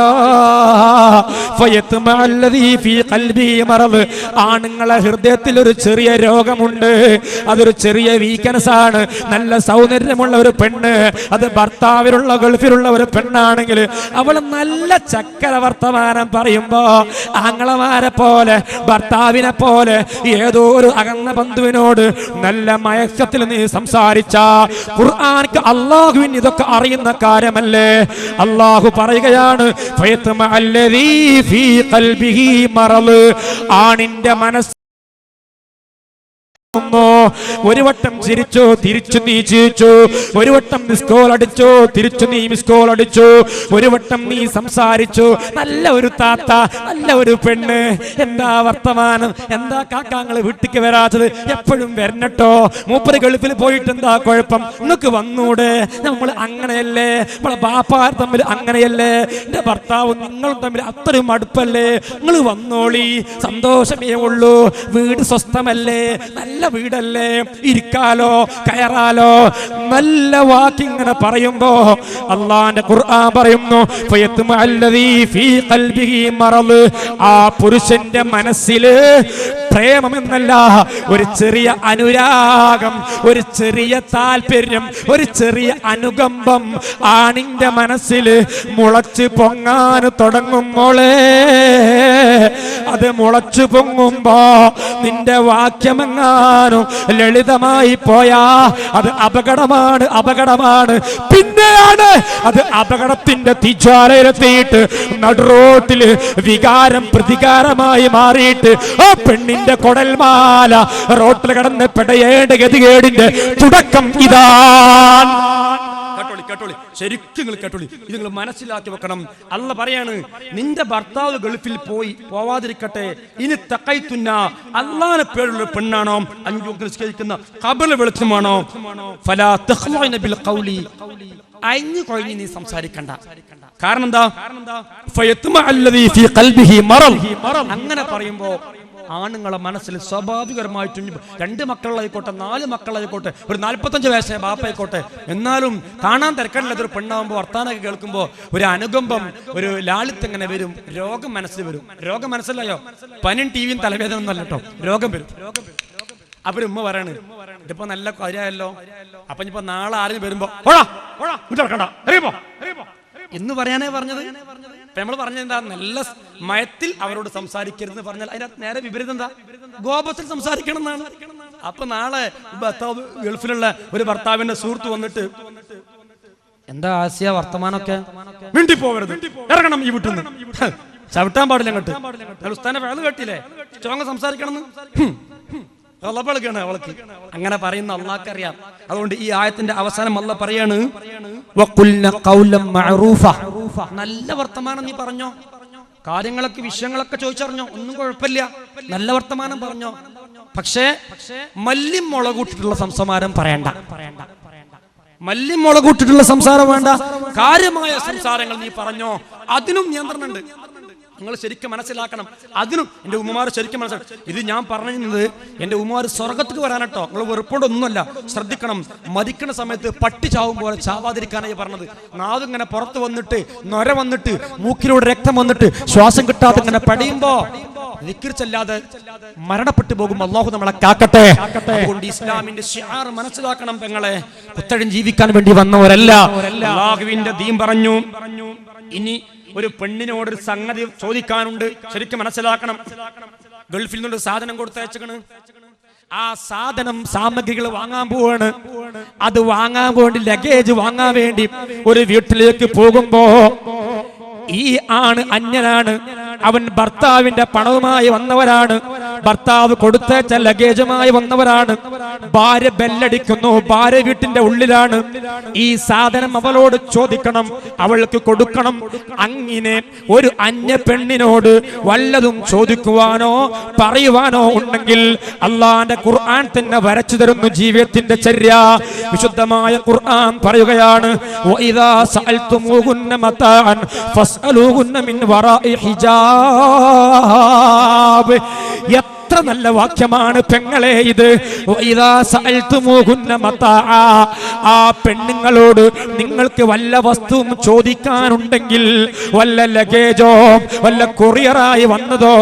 ആണുങ്ങളെ ഹൃദയത്തിൽ ഒരു ചെറിയ രോഗമുണ്ട്, അതൊരു ചെറിയ വീക്ക്നെസ് ആണ്. നല്ല സൗന്ദര്യമുള്ള ഒരു പെണ്ണ്, അത് ഭർത്താവിലുള്ള ഗൾഫിലുള്ള ഒരു പെണ്ണാണെങ്കിൽ അവൾ നല്ല ചക്കര വർത്തമാനം പറയുമ്പോ ആങ്ങളമാരെ പോലെ ഭർത്താവിനെ പോലെ ഏതോ ഒരു അകന്ന ബന്ധുവിനോട് നല്ല മയക്കത്തിൽ നീ സംസാരിച്ച ഖുർആനിക്ക് അല്ലാഹുവിന് ഇതൊക്കെ അറിയുന്ന കാര്യമല്ലേ? അല്ലാഹു പറയുകയാണ്, ഫയത്മഅല്ലദീ ഫീ ഖൽബിഹി മറദ്, ആണിന്റെ മനസ്സ് ഒരു വട്ടം ചിരിച്ചു, തിരിച്ചു നീ ചിരിച്ചു. ഒരു വട്ടം മിസ് കോൾ അടിച്ചു, തിരിച്ചു നീ മിസ് കോൾ അടിച്ചു. ഒരു വട്ടം നീ സംസാരിച്ചു. നല്ല ഒരു താത്ത, നല്ല ഒരു പെണ്ണ്, എന്താ വർത്തമാനം, എന്താ കാക്കാങ്ങള് വീട്ടിക്ക് വരാത്തത്, എപ്പോഴും വരണട്ടോ, മൂപ്പര് ഗൾഫിൽ പോയിട്ട് എന്താ കുഴപ്പം, നിങ്ങൾക്ക് വന്നൂടെ, നമ്മൾ അങ്ങനെയല്ലേ, നമ്മളെ ബാപ്പാർ തമ്മിൽ അങ്ങനെയല്ലേ, എന്റെ ഭർത്താവും നിങ്ങളും തമ്മിൽ അത്രയും അടുപ്പല്ലേ, നിങ്ങൾ വന്നോളി, സന്തോഷമേ ഉള്ളൂ, വീട് സ്വസ്ഥമല്ലേ, നല്ല വീടല്ലേ, ഇരിക്കാലോ കയറാലോ, നല്ല വാക്കിങ്ങനെ പറയുമ്പോ അല്ലാഹുവിന്റെ ഖുർആൻ പറയുന്നു, ഫയത്മഅല്ലദീ ഫീ ഖൽബിഹി മറദ്, ആ പുരുഷന്റെ മനസ്സിൽ പ്രേമമെന്നല്ല, ഒരു ചെറിയ അനുരാഗം, ഒരു ചെറിയ താല്പര്യം, ഒരു ചെറിയ അനുകമ്പം ആണിന്റെ മനസ്സിൽ മുളച്ചു പൊങ്ങാൻ തുടങ്ങും. മോളെ, അത് മുളച്ചു പൊങ്ങുമ്പോ നിന്റെ വാക്യമെങ്ങാനും ലളിതമായി പോയാ അത് അപകടമാണ്, അപകടമാണ്. പിന്നെയാണ് അത് അപകടത്തിന്റെ തീജ്വാലയിലെത്തിയിട്ട് നടുറോട്ടില് വികാരം പ്രതികാരമായി മാറിയിട്ട് ആ പെണ്ണിന്റെ കൊടൽമാല റോട്ടിൽ കടന്ന് പെടയേണ്ട ഗതികേടിന്റെ തുടക്കം ഇതാണ്. കേട്ടോളി, ശരിക്കും നിങ്ങൾ കേട്ടോളി, ഇത് നിങ്ങൾ മനസ്സിലാക്കി വെക്കണം. അല്ലാഹ് പറയാണ്, നിന്റെ ഭർത്താവ് ഗൾഫിൽ പോവാതിരിക്കട്ടെ, ഇനി തഖൈതുന്ന, അല്ലാഹുവിനെ പേരുള്ള പെണ്ണാണോ, 5 വക്ത് നിസ്കരിക്കുന്ന ഖബറിലെ വെളിച്ചമാണോ, ഫലാ തഖ്ലൈന ബിൽ ഖൗലി, അയഞ്ഞു കൊഴിഞ്ഞ് നീ സംസാരിക്കണ്ട. കാരണം എന്താ? ഫയത്മഅല്ലദീ ഫീ ഖൽബിഹി മറദ്. അങ്ങനെ പറയുമ്പോ ആണുങ്ങളെ മനസ്സിൽ സ്വാഭാവികമായിട്ടും 2 മക്കളായിക്കോട്ടെ, 4 മക്കളായിക്കോട്ടെ, ഒരു 45 വയസ്സായ ബാപ്പായിക്കോട്ടെ, എന്നാലും കാണാൻ തിരക്കടില്ലാത്ത ഒരു പെണ്ണാകുമ്പോൾ വർത്താനൊക്കെ കേൾക്കുമ്പോൾ ഒരു അനുകമ്പം, ഒരു ലാളിത്യം ഇങ്ങനെ വരും. രോഗം മനസ്സിൽ വരും. രോഗം മനസ്സിലായോ? പനിയും ടിവിയും തലവേദന ഒന്നല്ല കേട്ടോ, രോഗം വരും. അപ്പൊ ഉമ്മ പറയാണ് ഇതിപ്പോ നല്ല കാര്യമായല്ലോ, അപ്പൊ ഇനിയിപ്പോ നാളെ ആരും വരുമ്പോ എന്ന് പറയാനേ പറഞ്ഞത്. അപ്പൊ നമ്മൾ പറഞ്ഞത് എന്താ, നല്ല മയത്തിൽ അവരോട് സംസാരിക്കരുതെന്ന് പറഞ്ഞാൽ അതിന്റെ നേരെ വിപരീതം എന്താ, ഗോപത്തിൽ സംസാരിക്കണം എന്നാണ്. അപ്പൊ നാളെ ഭർത്താവ് ഗൾഫിലുള്ള ഒരു ഭർത്താവിന്റെ സുഹൃത്ത് വന്നിട്ട് എന്താ ആസിയ വർത്തമാനമൊക്കെ, മിണ്ടി പോവരുത്, ഇറങ്ങണം ഈ വീട്ടിൽ നിന്ന്, ചവിട്ടാൻ പാടില്ല അങ്ങോട്ട്, ഉസ്താനെ വേള് കേട്ടില്ലേ, സ്ട്രോങ് സംസാരിക്കണം അവൾക്ക്. അങ്ങനെ പറയുന്ന അള്ളാഹ്ക്ക് അറിയാം. അതുകൊണ്ട് ഈ ആയത്തിന്റെ അവസാനം അള്ളാഹ് പറയാണ്, നല്ല വർത്തമാനം നീ പറഞ്ഞോ, കാര്യങ്ങളൊക്കെ വിഷയങ്ങളൊക്കെ ചോദിച്ചറിഞ്ഞോ, ഒന്നും കുഴപ്പമില്ല, നല്ല വർത്തമാനം പറഞ്ഞോ. പക്ഷേ മല്യം മുളകൂട്ടിട്ടുള്ള സംസാരം പറയണ്ട, മല്യം മുളകൂട്ടിട്ടുള്ള സംസാരം വേണ്ട. കാര്യമായ സംസാരങ്ങൾ നീ പറഞ്ഞോ, അതിനും നിയന്ത്രണമുണ്ട്. നിങ്ങൾ ശരിക്കും മനസ്സിലാക്കണം. അതിനും എൻ്റെ ഉമ്മമാർ ശരിക്കും മനസ്സിലാക്കണം. ഇത് ഞാൻ പറഞ്ഞത് എൻ്റെ ഉമ്മമാർ സ്വർഗത്തിൽ വരാനട്ടോ, നിങ്ങൾ വെറുപ്പോണ്ടൊന്നുമല്ല. ശ്രദ്ധിക്കണം, മരിക്കണ സമയത്ത് പട്ടി ചാവും പോലെ ചാവാതിരിക്കാനായി പറഞ്ഞത്. നാവിങ്ങനെ പുറത്ത് വന്നിട്ട്, നൊര വന്നിട്ട്, മൂക്കിലൂടെ രക്തം വന്നിട്ട്, ശ്വാസം കിട്ടാതെ ഇങ്ങനെ പടിയുമ്പോ ദിക്റിച്ചല്ലാതെ മരണപ്പെട്ടു പോകും. അല്ലാഹു നമ്മളെ കാക്കട്ടെ. അതുകൊണ്ട് ഇസ്ലാമിന്റെ ശിആർ മനസ്സിലാക്കണം പെങ്ങളെ. കുത്തഴിഞ്ഞ് ജീവിക്കാൻ വേണ്ടി വന്നവരല്ല. അല്ലാഹുവിന്റെ ദീൻ പറഞ്ഞു. ഇനി ഒരു പെണ്ണിനോട് ഒരു സംഗതി ചോദിക്കാനുണ്ട്, ശരിക്കും മനസ്സിലാക്കണം. ഗൾഫിൽ നിന്നൊരു സാധനം കൊടുത്തയച്ചേക്കണ്, ആ സാധനം സാമഗ്രികൾ വാങ്ങാൻ പോവാണ്. അത് വാങ്ങാൻ വേണ്ടി, ലഗേജ് വാങ്ങാൻ വേണ്ടി ഒരു വീട്ടിലേക്ക് പോകുമ്പോ ഈ ആണ് അന്യനാണ്, അവൻ ഭർത്താവിന്റെ പണവുമായി വന്നവരാണ്, ഭർത്താവ് കൊടുത്തയച്ച ലഗേജുമായി വന്നവരാണ്. ഭാര്യ ബെല്ലടിക്കുന്നു, ഭാര്യ വീട്ടിന്റെ ഉള്ളിലാണ്. ഈ സാധനം അവളോട് ചോദിക്കണം, അവൾക്ക് കൊടുക്കണം. അങ്ങനെ ഒരു അന്യ പെണ്ണിനോട് വല്ലതും ചോദിക്കുവാനോ പറയുവാനോ ഉണ്ടെങ്കിൽ അള്ളാന്റെ ഖുർആൻ തന്നെ വരച്ചു തരുന്നു ജീവിതത്തിന്റെ ചര്യ. വിശുദ്ധമായ ഖുർആൻ പറയുകയാണ്, വഇദാ സഅൽതുമൂഹുന്ന മതാഅൻ ഫസ്അലൂഹുന്ന മിൻ വറാഇ ഹിജാബ്. എത്ര നല്ല വാക്യമാണ് പെങ്ങളെ ഇത്. ആ പെണ്ണുങ്ങളോട് നിങ്ങൾക്ക് വല്ല വസ്തുവും ചോദിക്കാനുണ്ടെങ്കിൽ, വല്ല ലഗേജോ വല്ല കൊറിയറായി വന്നതോ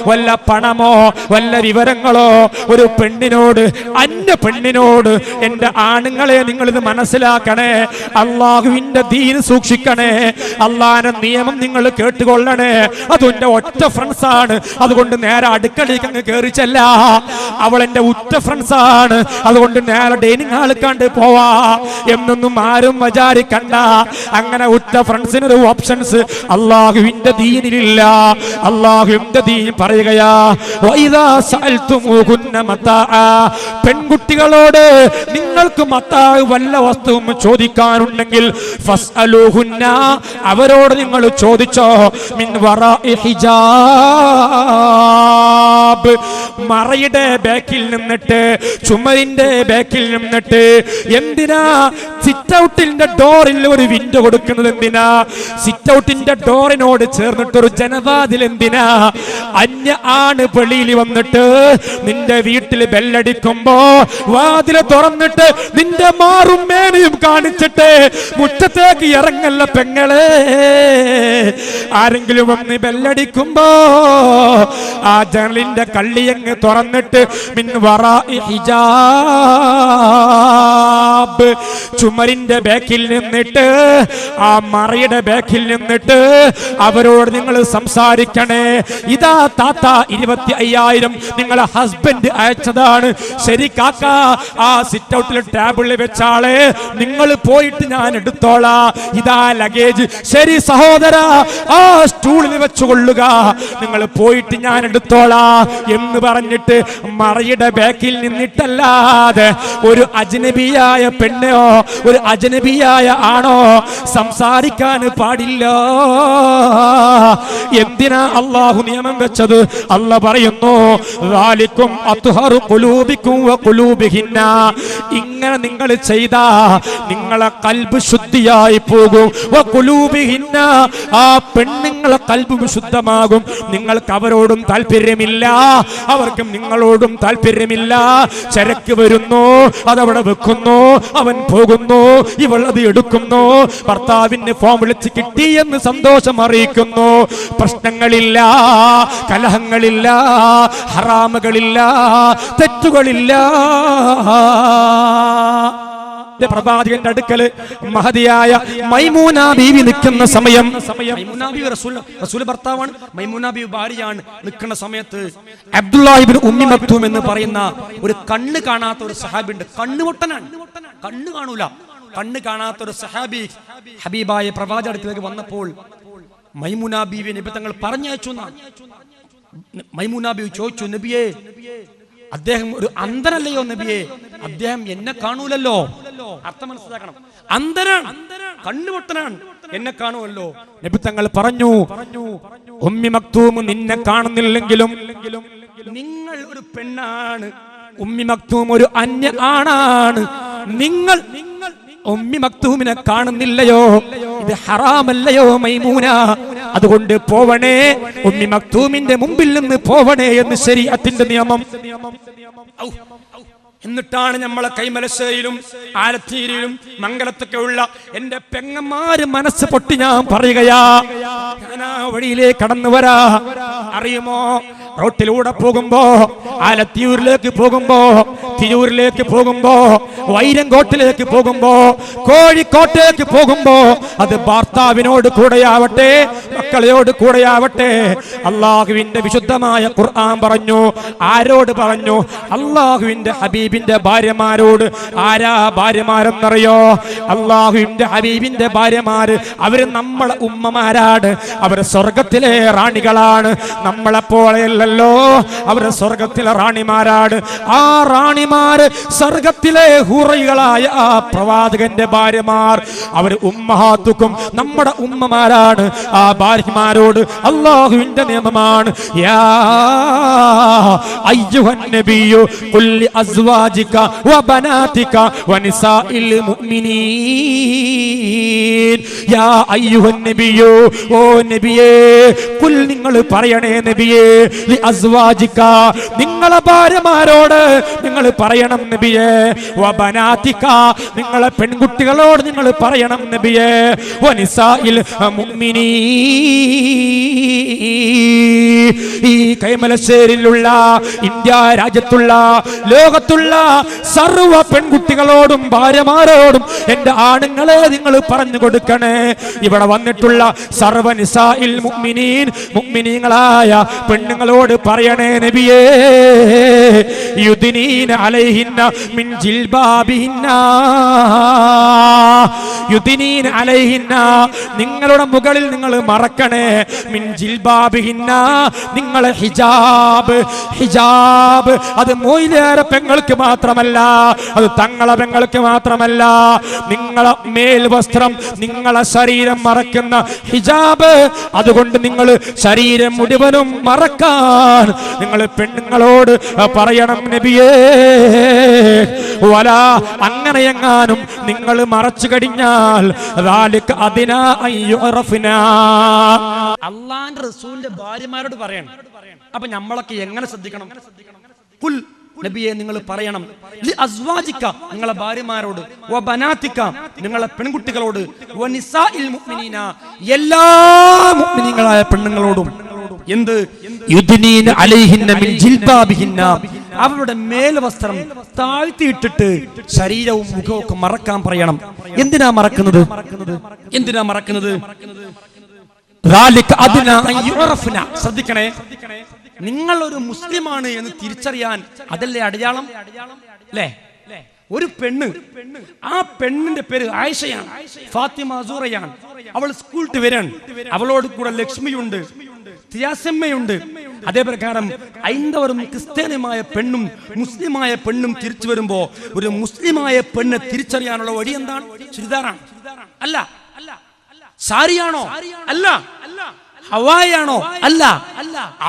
വല്ല പണമോ വല്ല വിവരങ്ങളോ ഒരു പെണ്ണിനോട്, അന്യ പെണ്ണിനോട്, എന്റെ ആണുങ്ങളെ നിങ്ങളിത് മനസ്സിലാക്കണേ, അള്ളാഹുവിന്റെ ദീൻ സൂക്ഷിക്കണേ, അള്ളാഹിന്റെ നിയമം നിങ്ങൾ കേട്ടുകൊള്ളണേ. അതെന്റെ ഒറ്റ ഫ്രണ്ട്സാണ്, അതുകൊണ്ട് നേരെ അടുക്കളയിലേക്ക് അങ്ങ് കയറിച്ചല്ല. അവൾ എന്റെ ഉറ്റ ഫ്രണ്ട്സാണ്, അതുകൊണ്ട് നേരെ ഡൈനിങ് ഹാളിൽ കണ്ട് പോവാ എന്നൊന്നും ആരും വിചാരിക്കണ്ട. അങ്ങനെ ഉറ്റ ഫ്രണ്ട്സിനൊരു ഓപ്ഷൻസ് അള്ളാഹുവിന്റെ ദീനിലില്ല. അള്ളാഹുവിന്റെ ദീൻ പറയുകയാ, വഇദാ സഅൽതുമൂഹുന്ന മതാഅ. പെൺകുട്ടികളോട് നിങ്ങൾക്ക് മതാഅ വല്ല വസ്തുവും ചോദിക്കാനുണ്ടെങ്കിൽ ഫസ്അലൂഹുന്ന, അവരോട് നിങ്ങൾ ചോദിച്ചോ, മിൻ വറാഇ ഹിജാബ്. മറയുടെ ബാക്കിൽ നിന്നിട്ട്, ചുമരിന്റെ ബാക്കിൽ നിന്നിട്ട്. എന്തിനാ സിറ്റ് ഔട്ടിന്റെ ഡോറിൽ ഒരു വിൻഡോ കൊടുക്കുന്നത്? എന്തിനാ സിറ്റ് ഔട്ടിന്റെ ഡോറിനോട് ചേർന്നിട്ടൊരു ജനവാതിൽ? എന്തിനാ? അന്യ ആണ് വെളിയിൽ വന്നിട്ട് നിന്റെ വീട്ടിൽ ബെല്ലടിക്കുമ്പോ വാതില് തുറന്നിട്ട് നിന്റെ മാറും മേനയും കാണിച്ചിട്ട് മുറ്റത്തേക്ക് ഇറങ്ങല്ല പെങ്ങളെ. ആരെങ്കിലും വന്ന് ബെല്ലടിക്കുമ്പോ ആ ജനലിന്റെ കള്ളിയങ്ങ് തുറന്നിട്ട് മിൻ വറാഇ ഹിജാബ്, ചുമരിന്റെ ബാക്കിൽ നിന്നിട്ട്, ആ മറയുടെ ബാക്കിൽ നിന്നിട്ട് അവരോട് നിങ്ങൾ സംസാരിക്കണേ. ഇതാ താത്ത 25,000 നിങ്ങളെ ഹസ്ബൻഡ് അയച്ചതാണ്. ശരി കാക്ക, ആ സിറ്റ് ഔട്ടിൽ ടേബിളിൽ വെച്ചാളെ, നിങ്ങൾ പോയിട്ട് ഞാൻ എടുത്തോളാ. ഇതാ ലഗേജ്. ശരി സഹോദര, ആ സ്റ്റൂളിൽ വെച്ചുകൊള്ളുക, നിങ്ങൾ പോയിട്ട് ഞാൻ എടുത്തോളാ എന്ന് പറഞ്ഞിട്ട് മറയുടെ ബാക്കിൽ നിന്നിട്ടല്ലാതെ ഒരു അജ്നബിയായ പെണ്ണോ ഒരു അജ്നബിയായ ആണോ സംസാരിക്കാൻ പാടില്ല. എന്തിനാ അള്ളാഹു നിയമം വെച്ചത്? അല്ലാഹു പറയുന്നു, ذَلِكُمْ أَطْهَرُ قُلُوبِكُمْ وَقُلُوبِهِنَّ. ഇങ്ങനെ നിങ്ങൾ ചെയ്താ നിങ്ങളെ കൽബ് ശുദ്ധിയായി പോകും. വഖുലൂബിഹിന്ന, ആ പെണ്ണുങ്ങളെ കൽബ് ശുദ്ധമാകും. നിങ്ങൾക്ക് അവരോടും താല്പര്യമില്ല, അവർക്കും നിങ്ങളോടും താല്പര്യമില്ല. ചരക്ക് വരുന്നു, അതവിടെ വെക്കുന്നു, അവൻ പോകുന്നു, ഇവൾ അത് എടുക്കുന്നു, ഭർത്താവിന് ഫോൺ വിളിച്ച് കിട്ടി എന്ന് സന്തോഷം അറിയിക്കുന്നു. പ്രശ്നങ്ങളില്ല, കലഹങ്ങളില്ല, ഹറാമുകളില്ല, തെറ്റുകളില്ല. പ്രവാചകന്റെ അടുക്കൽ മഹതിയായ മൈമൂന ബീവി നിൽക്കുന്ന സമയം, മൈമൂന ബീവി റസൂൽ ഭർത്താവാണ്, മൈമൂന ബീവി ഭാര്യയാണ്. നിൽക്കുന്ന സമയത്ത് അബ്ദുല്ലാഹി ഇബ്നു ഉമ്മി മക്തൂം എന്ന് പറയുന്ന ഒരു കണ്ണ് കാണാത്ത ഒരു സഹാബി ഉണ്ട്. കണ്ണുപൊട്ടനാണ്, കണ്ണ് കാണൂല. കണ്ണ് കാണാത്ത ഒരു സഹാബി ഹബീബായ പ്രവാചകന്റെ അടുത്തേക്ക് വന്നപ്പോൾ മൈമൂന ബീവി നബി തങ്ങൾ പറഞ്ഞയച്ചു. മൈമൂന ബീവി ചോദിച്ചു, നബിയേ, അദ്ദേഹം ഒരു അന്ധനല്ലയോ നബിയെ? അദ്ദേഹം എന്നെ കാണൂലല്ലോ. അർത്ഥം മനസ്സിലാക്കണം, അന്ധനാണ്, കണ്ണുപൊട്ടനാണ്, എന്നെ കാണുമല്ലോ. നബി തങ്ങൾ പറഞ്ഞു, ഉമ്മി മക്തൂം നിന്നെ കാണുന്നില്ലെങ്കിലും നിങ്ങൾ ഒരു പെണ്ണാണ്, ഉമ്മി മക്തൂം ഒരു അന്യ ആണാണ്. നിങ്ങൾ ഉമ്മി മക്തൂമിനെ കാണുന്നില്ലയോ? ഇത് ഹറാമല്ലയോ മൈമൂന? അതുകൊണ്ട് പോവണേ, ഉമ്മി മക്തൂമിന്റെ മുമ്പിൽ നിന്ന് പോവണേ എന്ന് ശരീഅത്തിന്റെ നിയമം. എന്നിട്ടാണ് നമ്മളെ കൈമലശ്ശേരിയിലും ആലത്തീരിയിലും മംഗലത്തൊക്കെ ഉള്ള എന്റെ പെങ്ങന്മാര് മനസ്സ് പൊട്ടി ഞാൻ പറയുകയാ, ഞാൻ ആ വഴിയിലേക്ക് കടന്നു വരാ. അറിയുമോ, റോട്ടിലൂടെ പോകുമ്പോ, ആലത്തിയൂരിലേക്ക് പോകുമ്പോ, തിരൂരിലേക്ക് പോകുമ്പോ, വൈരങ്കോട്ടിലേക്ക് പോകുമ്പോ, കോഴിക്കോട്ടേക്ക് പോകുമ്പോ, അത് ഭർത്താവിനോട് കൂടെയാവട്ടെ, മക്കളോട് കൂടെയാവട്ടെ, അള്ളാഹുവിന്റെ വിശുദ്ധമായ ഖുർആൻ പറഞ്ഞു. ആരോട് പറഞ്ഞു? അള്ളാഹുവിന്റെ ഹബീബിന്റെ ഭാര്യമാരോട്. ആരാ ഭാര്യമാരെന്നറിയോ? അള്ളാഹുവിന്റെ ഹബീബിന്റെ ഭാര്യമാര്. അവര് നമ്മളെ ഉമ്മമാരാണ്, അവര് സ്വർഗത്തിലെ റാണികളാണ്. നമ്മളെ പോലെയല്ലല്ലോ, അവര് സ്വർഗത്തിലെ റാണിമാരാണ്. ആ റാണിമാര് സ്വർഗത്തിലെ ഹൂറൈകളായ ആ പ്രവാചകന്റെ ഭാര്യമാർ, അവര് ഉമ്മഹാത്തുക്കും നമ്മുടെ ഉമ്മമാരാണ്. ആ ഭാര്യമാരോട് അള്ളാഹുവിന്റെ നിയമമാണ്, യാ അയ്യുഹൻ നബിയ്യു ഖുൽ ലി അസ്വാജിക വബനാതിക വനിസാഇൽ മുഅ്മിനീൻ. യാ അയ്യുഹൻ നബിയ്യു, ഓ നബിയേ, ഖുൽ നിങ്ങൾ പറയണേ നബിയേ, ലി അസ്വാജിക നിങ്ങളെ ഭാര്യമാരോട് നിങ്ങൾ പറയണം നബിയേ, വബനാതിക നിങ്ങളെ പെൺകുട്ടികളോട് നിങ്ങൾ പറയണം നബിയേ, വനിസാഇൽ മുഅ്മിനീൻ. ഈ കൈമലശ്ശേരിയിലുള്ള, ഇന്ത്യ രാജ്യത്തുള്ള, ലോകത്തുള്ള സർവ്വ പെൺകുട്ടികളോടും ഭാര്യമാരോടും എന്റെ ആണുങ്ങളെ നിങ്ങൾ പറഞ്ഞു കൊടുക്കണേ. ഇവിടെ വന്നിട്ടുള്ള സർവ്വ നിസാഇൽ മുഅ്മിനീൻ, മുഅ്മിനീങ്ങളായ പെണ്ണുങ്ങളോട് പറയണേ നബിയേ, യുദ്നീന അലൈഹിന്ന മിൻ ജിൽബാബിഹിന്ന, യുദ്നീന അലൈഹിന്ന നിങ്ങളുടെ മുകളിൽ നിങ്ങൾ മറക്കണേ, മിൻ ജിൽബാബിഹിന്ന നിങ്ങളെ ഹിജാബ്. ഹിജാബ് അത് മൊയ്ലേറെ പെങ്ങൾക്ക് മാത്രമല്ല, അത് തങ്ങളെ പെങ്ങൾക്ക് മാത്രമല്ല. നിങ്ങളെ മേൽവസ്ത്രം, നിങ്ങളെ ശരീരം മറക്കുന്ന ഹിജാബ്, അതുകൊണ്ട് നിങ്ങൾ ശരീരം മുഴുവനും മറക്കാൻ നിങ്ങൾ പെണ്ണുങ്ങളോട് പറയണം നബിയേ. വല അങ്ങനെയെങ്ങാനും നിങ്ങൾ മറച്ചു കഴിഞ്ഞാൽ അള്ളാന്റെ റസൂലിന്റെ ഭാര്യമാരോട് പറയണം. അപ്പൊ നമ്മളൊക്കെ എങ്ങനെ ശ്രദ്ധിക്കണം? കുൽ നബിയെ നിങ്ങൾ പറയണം, ലി അസ്വാജിക നിങ്ങളെ ഭാര്യമാരോട്, വബനാതിക നിങ്ങളെ പെൺകുട്ടികളോട്, വനിസാഇൽ മുഅ്മിനീന എല്ലാ മുഅ്മിനീങ്ങളായ പെണ്ണുങ്ങളോടും എന്ത്? യുദ്നീന അലൈഹിന്ന മിൻ ജിൽബാബിഹിന്ന അവരുടെ മേൽവസ്ത്രം താഴ്ത്തിയിട്ടിട്ട് ശരീരവും മുഖവും ഒക്കെ മറക്കാൻ പറയണം. എന്തിനാ മറക്കുന്നത്? എന്തിനാ മറക്കുന്നത്? ശ്രദ്ധിക്കണേ, നിങ്ങൾ ഒരു മുസ്ലിമാണ് എന്ന് തിരിച്ചറിയാൻ അതല്ലേ അടയാളം അല്ലേ? ഒരു പെണ്ണ്, ആ പെണ്ണിന്റെ പേര് ആയിഷയാണ്, ഫാത്തിമ അസൂറയാണ്. അവൾ സ്കൂളിൽ വരാൻ, അവളോട് കൂടെ ലക്ഷ്മിയുണ്ട്, തിയാസമ്മയുണ്ട്. അതേ പ്രകാരം ഹൈന്ദവരും ക്രിസ്ത്യാനിയുമായ പെണ്ണും മുസ്ലിമായ പെണ്ണും തിരിച്ചു വരുമ്പോ ഒരു മുസ്ലിമായ പെണ്ണ് തിരിച്ചറിയാനുള്ള വഴി എന്താണ്? ചുരിദാറാണ്? അല്ല. സാരിയാണോ? അല്ല. ഹവായാണോ? അല്ല.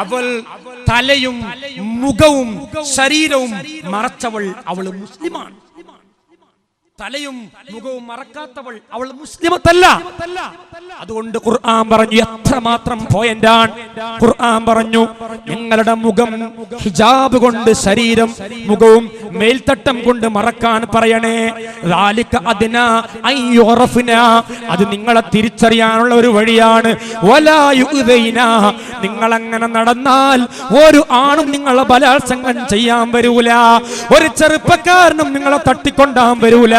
അവൾ തലയും മുഖവും ശരീരവും മറച്ചവൾ, അവൾ മുസ്ലിമാണ്. തലയും മുഖവും മറക്കാത്തവൾ അവൾ മുസ്ലിമത്തല്ല. അതുകൊണ്ട് ഖുർആൻ പറഞ്ഞു എത്രമാത്രം പോയിന്റാണ്. ഖുർആൻ പറഞ്ഞു നിങ്ങളുടെ മുഖം ഹിജാബ് കൊണ്ട് ശരീരം മുഖവും മേൽത്തട്ടം കൊണ്ട് മറക്കാൻ പറയണേ. അത് നിങ്ങളെ തിരിച്ചറിയാനുള്ള ഒരു വഴിയാണ്. നിങ്ങൾ അങ്ങനെ നടന്നാൽ ഒരു ആണും നിങ്ങളെ ബലാത്സംഗം ചെയ്യാൻ വരൂല, ഒരു ചെറുപ്പക്കാരനും നിങ്ങളെ തട്ടിക്കൊണ്ടാൻ വരൂല,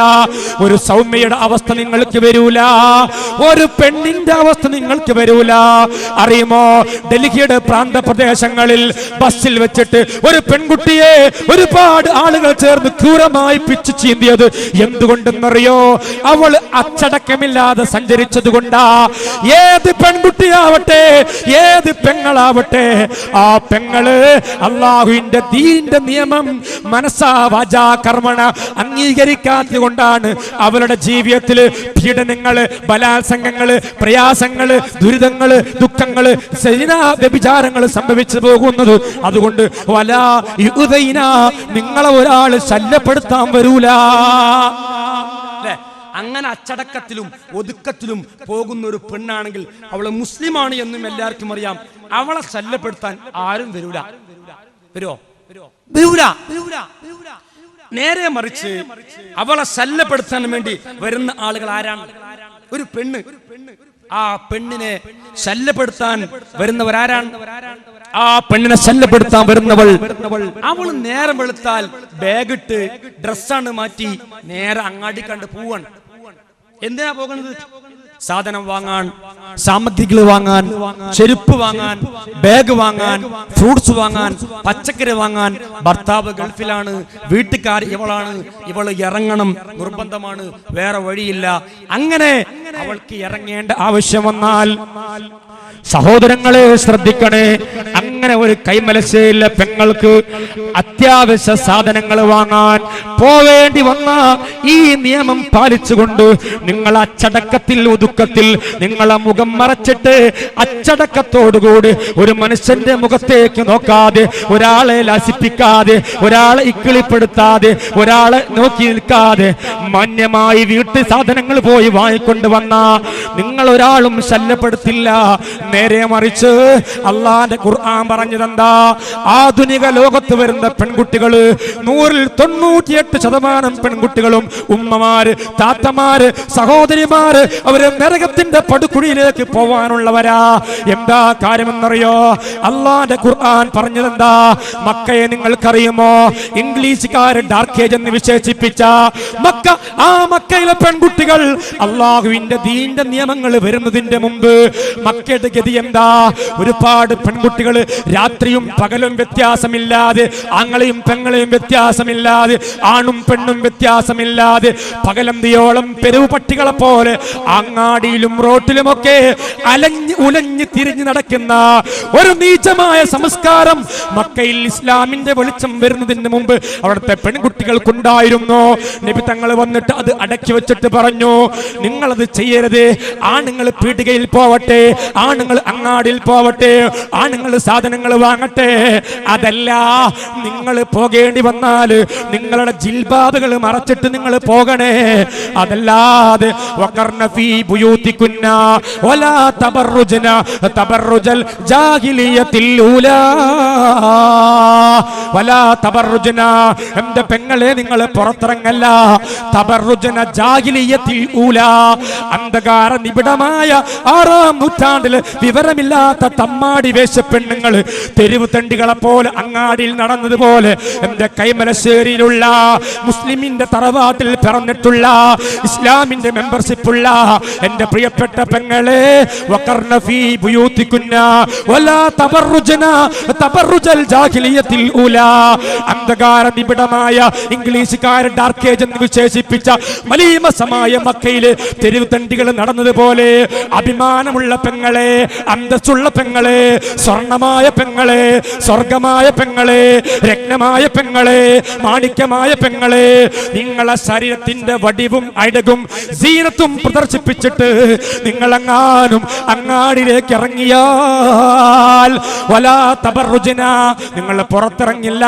ഒരു സൗമ്യയുടെ അവസ്ഥ നിങ്ങൾക്ക് വരൂല, ഒരു പെണ്ണിന്റെ അവസ്ഥ നിങ്ങൾക്ക് വരൂല. അറിയുമോ, ഡൽഹിയുടെ പ്രാന്തപ്രദേശങ്ങളിൽ ബസ്സിൽ വെച്ചിട്ട് ഒരു പെൺകുട്ടിയെ ഒരുപാട് ആളുകൾ ചേർന്ന് ക്രൂരമായി പിച്ചു ചീന്തിയത് എന്തുകൊണ്ടെന്നറിയോ? അവൾ അച്ചടക്കമില്ലാതെ സഞ്ചരിച്ചത് കൊണ്ടാ. ഏത് പെൺകുട്ടിയാവട്ടെ, ഏത് പെങ്ങളാവട്ടെ, ആ പെങ്ങള് അള്ളാഹുവിന്റെ ദീനിന്റെ നിയമം മനസ്സാ വാചാ കർമ്മണ അംഗീകരിക്കാത്തത് കൊണ്ടാണ് അവരുടെ ജീവിതത്തിൽ പീഡനങ്ങള്, ബലാത്സംഗങ്ങള്, പ്രയാസങ്ങള്, ദുരിതങ്ങള്, ദുഃഖങ്ങള്, വ്യഭിചാരങ്ങൾ സംഭവിച്ചു പോകുന്നത്. അതുകൊണ്ട് വലാ യുദൈന, നിങ്ങളെ ഒരാൾ ശല്യപ്പെടുത്താൻ വരൂല. അങ്ങനെ അച്ചടക്കത്തിലും ഒതുക്കത്തിലും പോകുന്ന ഒരു പെണ്ണാണെങ്കിൽ അവള് മുസ്ലിമാണ് എന്നും എല്ലാവർക്കും അറിയാം. അവളെ ശല്യപ്പെടുത്താൻ ആരും വരൂല. നേരെ മറിച്ച് അവളെ ശല്യപ്പെടുത്താൻ വേണ്ടി വരുന്ന ആളുകൾ ആരാണ്? ഒരു പെണ്ണ്. ആ പെണ്ണിനെ ശല്യപ്പെടുത്താൻ വരുന്നവരാരാണ്? ആ പെണ്ണിനെ ശല്യപ്പെടുത്താൻ വരുന്നവൾ അവൾ നേരം വെളുത്താൽ ബാഗിട്ട് ഡ്രസ്സാണ് മാറ്റി നേരെ അങ്ങാടി കണ്ട് പോവാൻ. എന്തിനാ പോകുന്നത്? സാധനം വാങ്ങാൻ, സാമഗ്രികൾ വാങ്ങാൻ, ചെരുപ്പ് വാങ്ങാൻ, ബാഗ് വാങ്ങാൻ, ഫ്രൂട്ട്സ് വാങ്ങാൻ, പച്ചക്കറി വാങ്ങാൻ. ഭർത്താവ് ഗൾഫിലാണ്, വീട്ടുകാർ ഇവളാണ്, ഇവള് ഇറങ്ങണം നിർബന്ധമാണ്, വേറെ വഴിയില്ല. അങ്ങനെ അവൾക്ക് ഇറങ്ങേണ്ട ആവശ്യം വന്നാൽ സഹോദരങ്ങളെ ശ്രദ്ധിക്കണേ, അങ്ങനെ ഒരു കൈമലശയിലെ പെങ്ങൾക്ക് അത്യാവശ്യ സാധനങ്ങൾ വാങ്ങാൻ പോവേണ്ടി വന്ന ഈ നിയമം പാലിച്ചുകൊണ്ട് നിങ്ങൾ അച്ചടക്കത്തിൽ ഒതുക്കത്തിൽ നിങ്ങളെ മുഖം മറച്ചിട്ട് അച്ചടക്കത്തോടുകൂടി ഒരു മനുഷ്യന്റെ മുഖത്തേക്ക് നോക്കാതെ, ഒരാളെ ലാസിപ്പിക്കാതെ, ഒരാളെ ഇക്കിളിപ്പെടുത്താതെ, ഒരാളെ നോക്കി നിൽക്കാതെ മാന്യമായി വീട്ടു സാധനങ്ങൾ പോയി വാങ്ങിക്കൊണ്ട് വന്ന നിങ്ങൾ ഒരാളും ശല്യപ്പെടുത്തില്ല. നേരെ മറിച്ച് അള്ളാന്റെ ഖുർആൻ പറഞ്ഞതെന്താ? ആധുനിക ലോകത്ത് വരുന്ന പെൺകുട്ടികള് 98% പെൺകുട്ടികളും ഉമ്മമാര്, താത്തമാര്, സഹോദരിമാര് അവര് നരകത്തിന്റെ പടുകുഴിയിലേക്ക് പോവാനുള്ളവരാ. എന്താ കാര്യമെന്നറിയോ? അള്ളാന്റെ ഖുർആൻ പറഞ്ഞതെന്താ? മക്കയെ നിങ്ങൾക്കറിയുമോ? ഇംഗ്ലീഷുകാര് ഡാർക്ക് ഏജ് എന്ന് വിശേഷിപ്പിച്ച മക്ക, ആ മക്കയിലെ പെൺകുട്ടികൾ അള്ളാഹുവിന്റെ ദീന്റെ നിയമങ്ങൾ വരുന്നതിന്റെ മുമ്പ് മക്കയുടെ ഗതി എന്താ? ഒരുപാട് പെൺകുട്ടികൾ രാത്രിയും പകലും വ്യത്യാസമില്ലാതെ, ആങ്ങളെയും പെങ്ങളെയും വ്യത്യാസമില്ലാതെ, ആണും പെണ്ണും വ്യത്യാസമില്ലാതെ പകലന്തിയോളം പെരുവ് പട്ടികളെ പോലെ അങ്ങാടിയിലും റോട്ടിലുമൊക്കെ അലഞ്ഞ് ഉലഞ്ഞ് തിരിഞ്ഞു നടക്കുന്ന ഒരു നീചമായ സംസ്കാരം മക്കയിൽ ഇസ്ലാമിന്റെ വെളിച്ചം വരുന്നതിന് മുമ്പ് അവിടുത്തെ പെൺകുട്ടികൾക്കുണ്ടായിരുന്നു. നബി തങ്ങൾ വന്നിട്ട് അത് അടക്കി വെച്ചിട്ട് പറഞ്ഞു, നിങ്ങളത് ചെയ്യരുത്. ആണുങ്ങൾ പീടികയിൽ പോവട്ടെ, ആണുങ്ങൾ അങ്ങാടിയിൽ പോവട്ടെ, ആണുങ്ങൾ സാധനങ്ങൾ വാങ്ങട്ടെ, അതല്ല നിങ്ങൾ പോകേണ്ടി വന്നാൽ നിങ്ങളുടെ ജിൽബാബുകൾ മറച്ചിട്ട് നിങ്ങൾ പോകണേ. അതല്ലാതെ വഖർന ഫീ ബുയൂതികുന്ന വലാ തബർറുജന തബർറുജൽ ജാഹിലിയത്തിൽ ഊലാ വലാ തബർറുജന, എന്റെ പെങ്ങളെ നിങ്ങൾ പുറത്തിറങ്ങല്ല. തബർറുജന ജാഹിലിയത്തിൽ ഊലാ, അന്ധകാര നിബിഡമായ 6-ാം നൂറ്റാണ്ടിൽ വിവരമില്ലാത്ത തമ്മാടി വേഷ പെണ്ണുങ്ങൾ തെരുവ് തണ്ടികളെ പോലെ അങ്ങാടിയിൽ നടന്നതുപോലെ എന്റെ കൈമലശ്ശേരിയിലുള്ള മുസ്ലിമിന്റെ തറവാട്ടിൽ പിറന്നിട്ടുള്ള ഇസ്ലാമിന്റെ മെമ്പർഷിപ്പുള്ള എന്റെ പ്രിയപ്പെട്ട പെങ്ങളെ, വഖർന ഫീ ബുയൂതികുന്ന വലാ തബർറുജന തബർറുജൽ ജാഹിലിയത്തിൽ ഊലാ, അന്ധകാര നിബിഡമായ ഇംഗ്ലീഷുകാർ ഡാർക്ക് ഏജ് എന്ന് വിശേഷിപ്പിച്ച മലീമസമായ മക്കയിലെ തെരുവ് തണ്ടികൾ നടന്നതുപോലെ അഭിമാനമുള്ള പെങ്ങളെ, അന്തസ്സുള്ള പെങ്ങളെ, സ്വർണമായ പെങ്ങളെ, സ്വർഗമായ പെങ്ങളെ, രത്നമായ പെങ്ങളെ, മാണിക്യമായ പെങ്ങളെ, നിങ്ങളെ ശരീരത്തിന്റെ വടിവും അഴകും സീനത്തും പ്രദർശിപ്പിച്ചിട്ട് നിങ്ങളെങ്ങാനും അങ്ങാടിയിലേക്ക് ഇറങ്ങിയാൽ വലാ തബറുജന, നിങ്ങൾ പുറത്തിറങ്ങില്ല.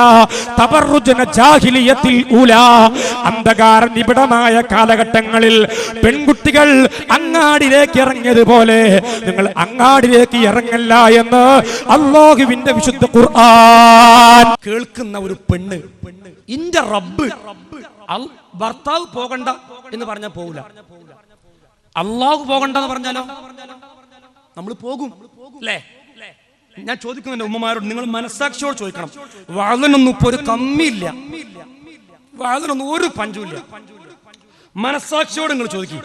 തബറുജന ജാഹിലിയത്തിൽ ഊലാ, അന്ധകാര നിബിഡമായ കാലഘട്ടങ്ങളിൽ പെൺകുട്ടികൾ അങ്ങാടിയിലേക്ക് ഇറങ്ങിയതുപോലെ നിങ്ങൾ അങ്ങാടിയിലേക്ക് ഇറങ്ങല്ല എന്ന് അല്ലാഹുവിന്റെ വിശുദ്ധ ഖുർആൻ. കേൾക്കുന്ന ഒരു പെണ്ണ് ഇന്റെ റബ്ബ് ഭർത്താവ് പോകണ്ട എന്ന് പറഞ്ഞാൽ പോകില്ല, അള്ളാഹു പോകണ്ട എന്ന് പറഞ്ഞാലോ നമ്മൾ പോകും അല്ലേ? ഞാൻ ചോദിക്കുന്നുണ്ട് ഉമ്മമാരോട്, നിങ്ങൾ മനസ്സാക്ഷിയോട് ചോദിക്കണം. വാതിനൊന്നും ഇപ്പൊ ഒരു കമ്മിയില്ല, വാതിനൊന്നും ഒരു പഞ്ചുമില്ല. മനസ്സാക്ഷിയോട് നിങ്ങൾ ചോദിക്കും.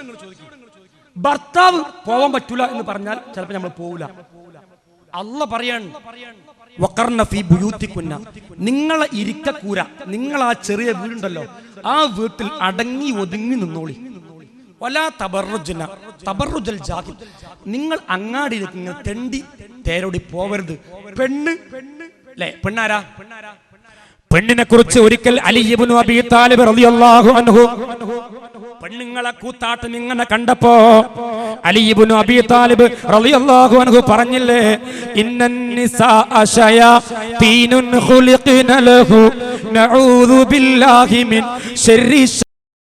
ഭർത്താവ് പോവാൻ പറ്റൂല എന്ന് പറഞ്ഞാൽ ചിലപ്പോൾ നമ്മൾ പോവില്ല. അല്ല പറയാണ് വഖർന ഫീ ബുയൂത്തികുന്ന, നിങ്ങളെ ഇരിക്കക്കൂര, നിങ്ങൾ ആ ചെറിയ വീടുണ്ടല്ലോ ആ വീട്ടിൽ അടങ്ങി ഒതുങ്ങി നിന്നോളി. വലാ തബറുജന തബറുജൽ ജാഹിൽ, നിങ്ങൾ അങ്ങാടിയിലേക്ക് നിങ്ങൾ തെണ്ടി തേരോടി പോവരുത്. പെണ്ണ് അല്ലേ? പെണ്ണാരാ? പെണ്ണിനെ കുറിച്ച് ഒരിക്കൽ അലി ഇബ്നു അബീ താലിബ് റളിയല്ലാഹു അൻഹു പെണ്ണുങ്ങളെ കൂത്താട്ടം ഇങ്ങനെ കണ്ടപ്പോ അലി ഇബ്നു അബീ താലിബ് റളിയല്ലാഹു അൻഹു പറഞ്ഞില്ലേ, ഇന്നൻ നിസാഅ ശയാതീനുൻ ഖുലിഖന ലഹു നഊദു ബില്ലാഹി മിൻ ശർരി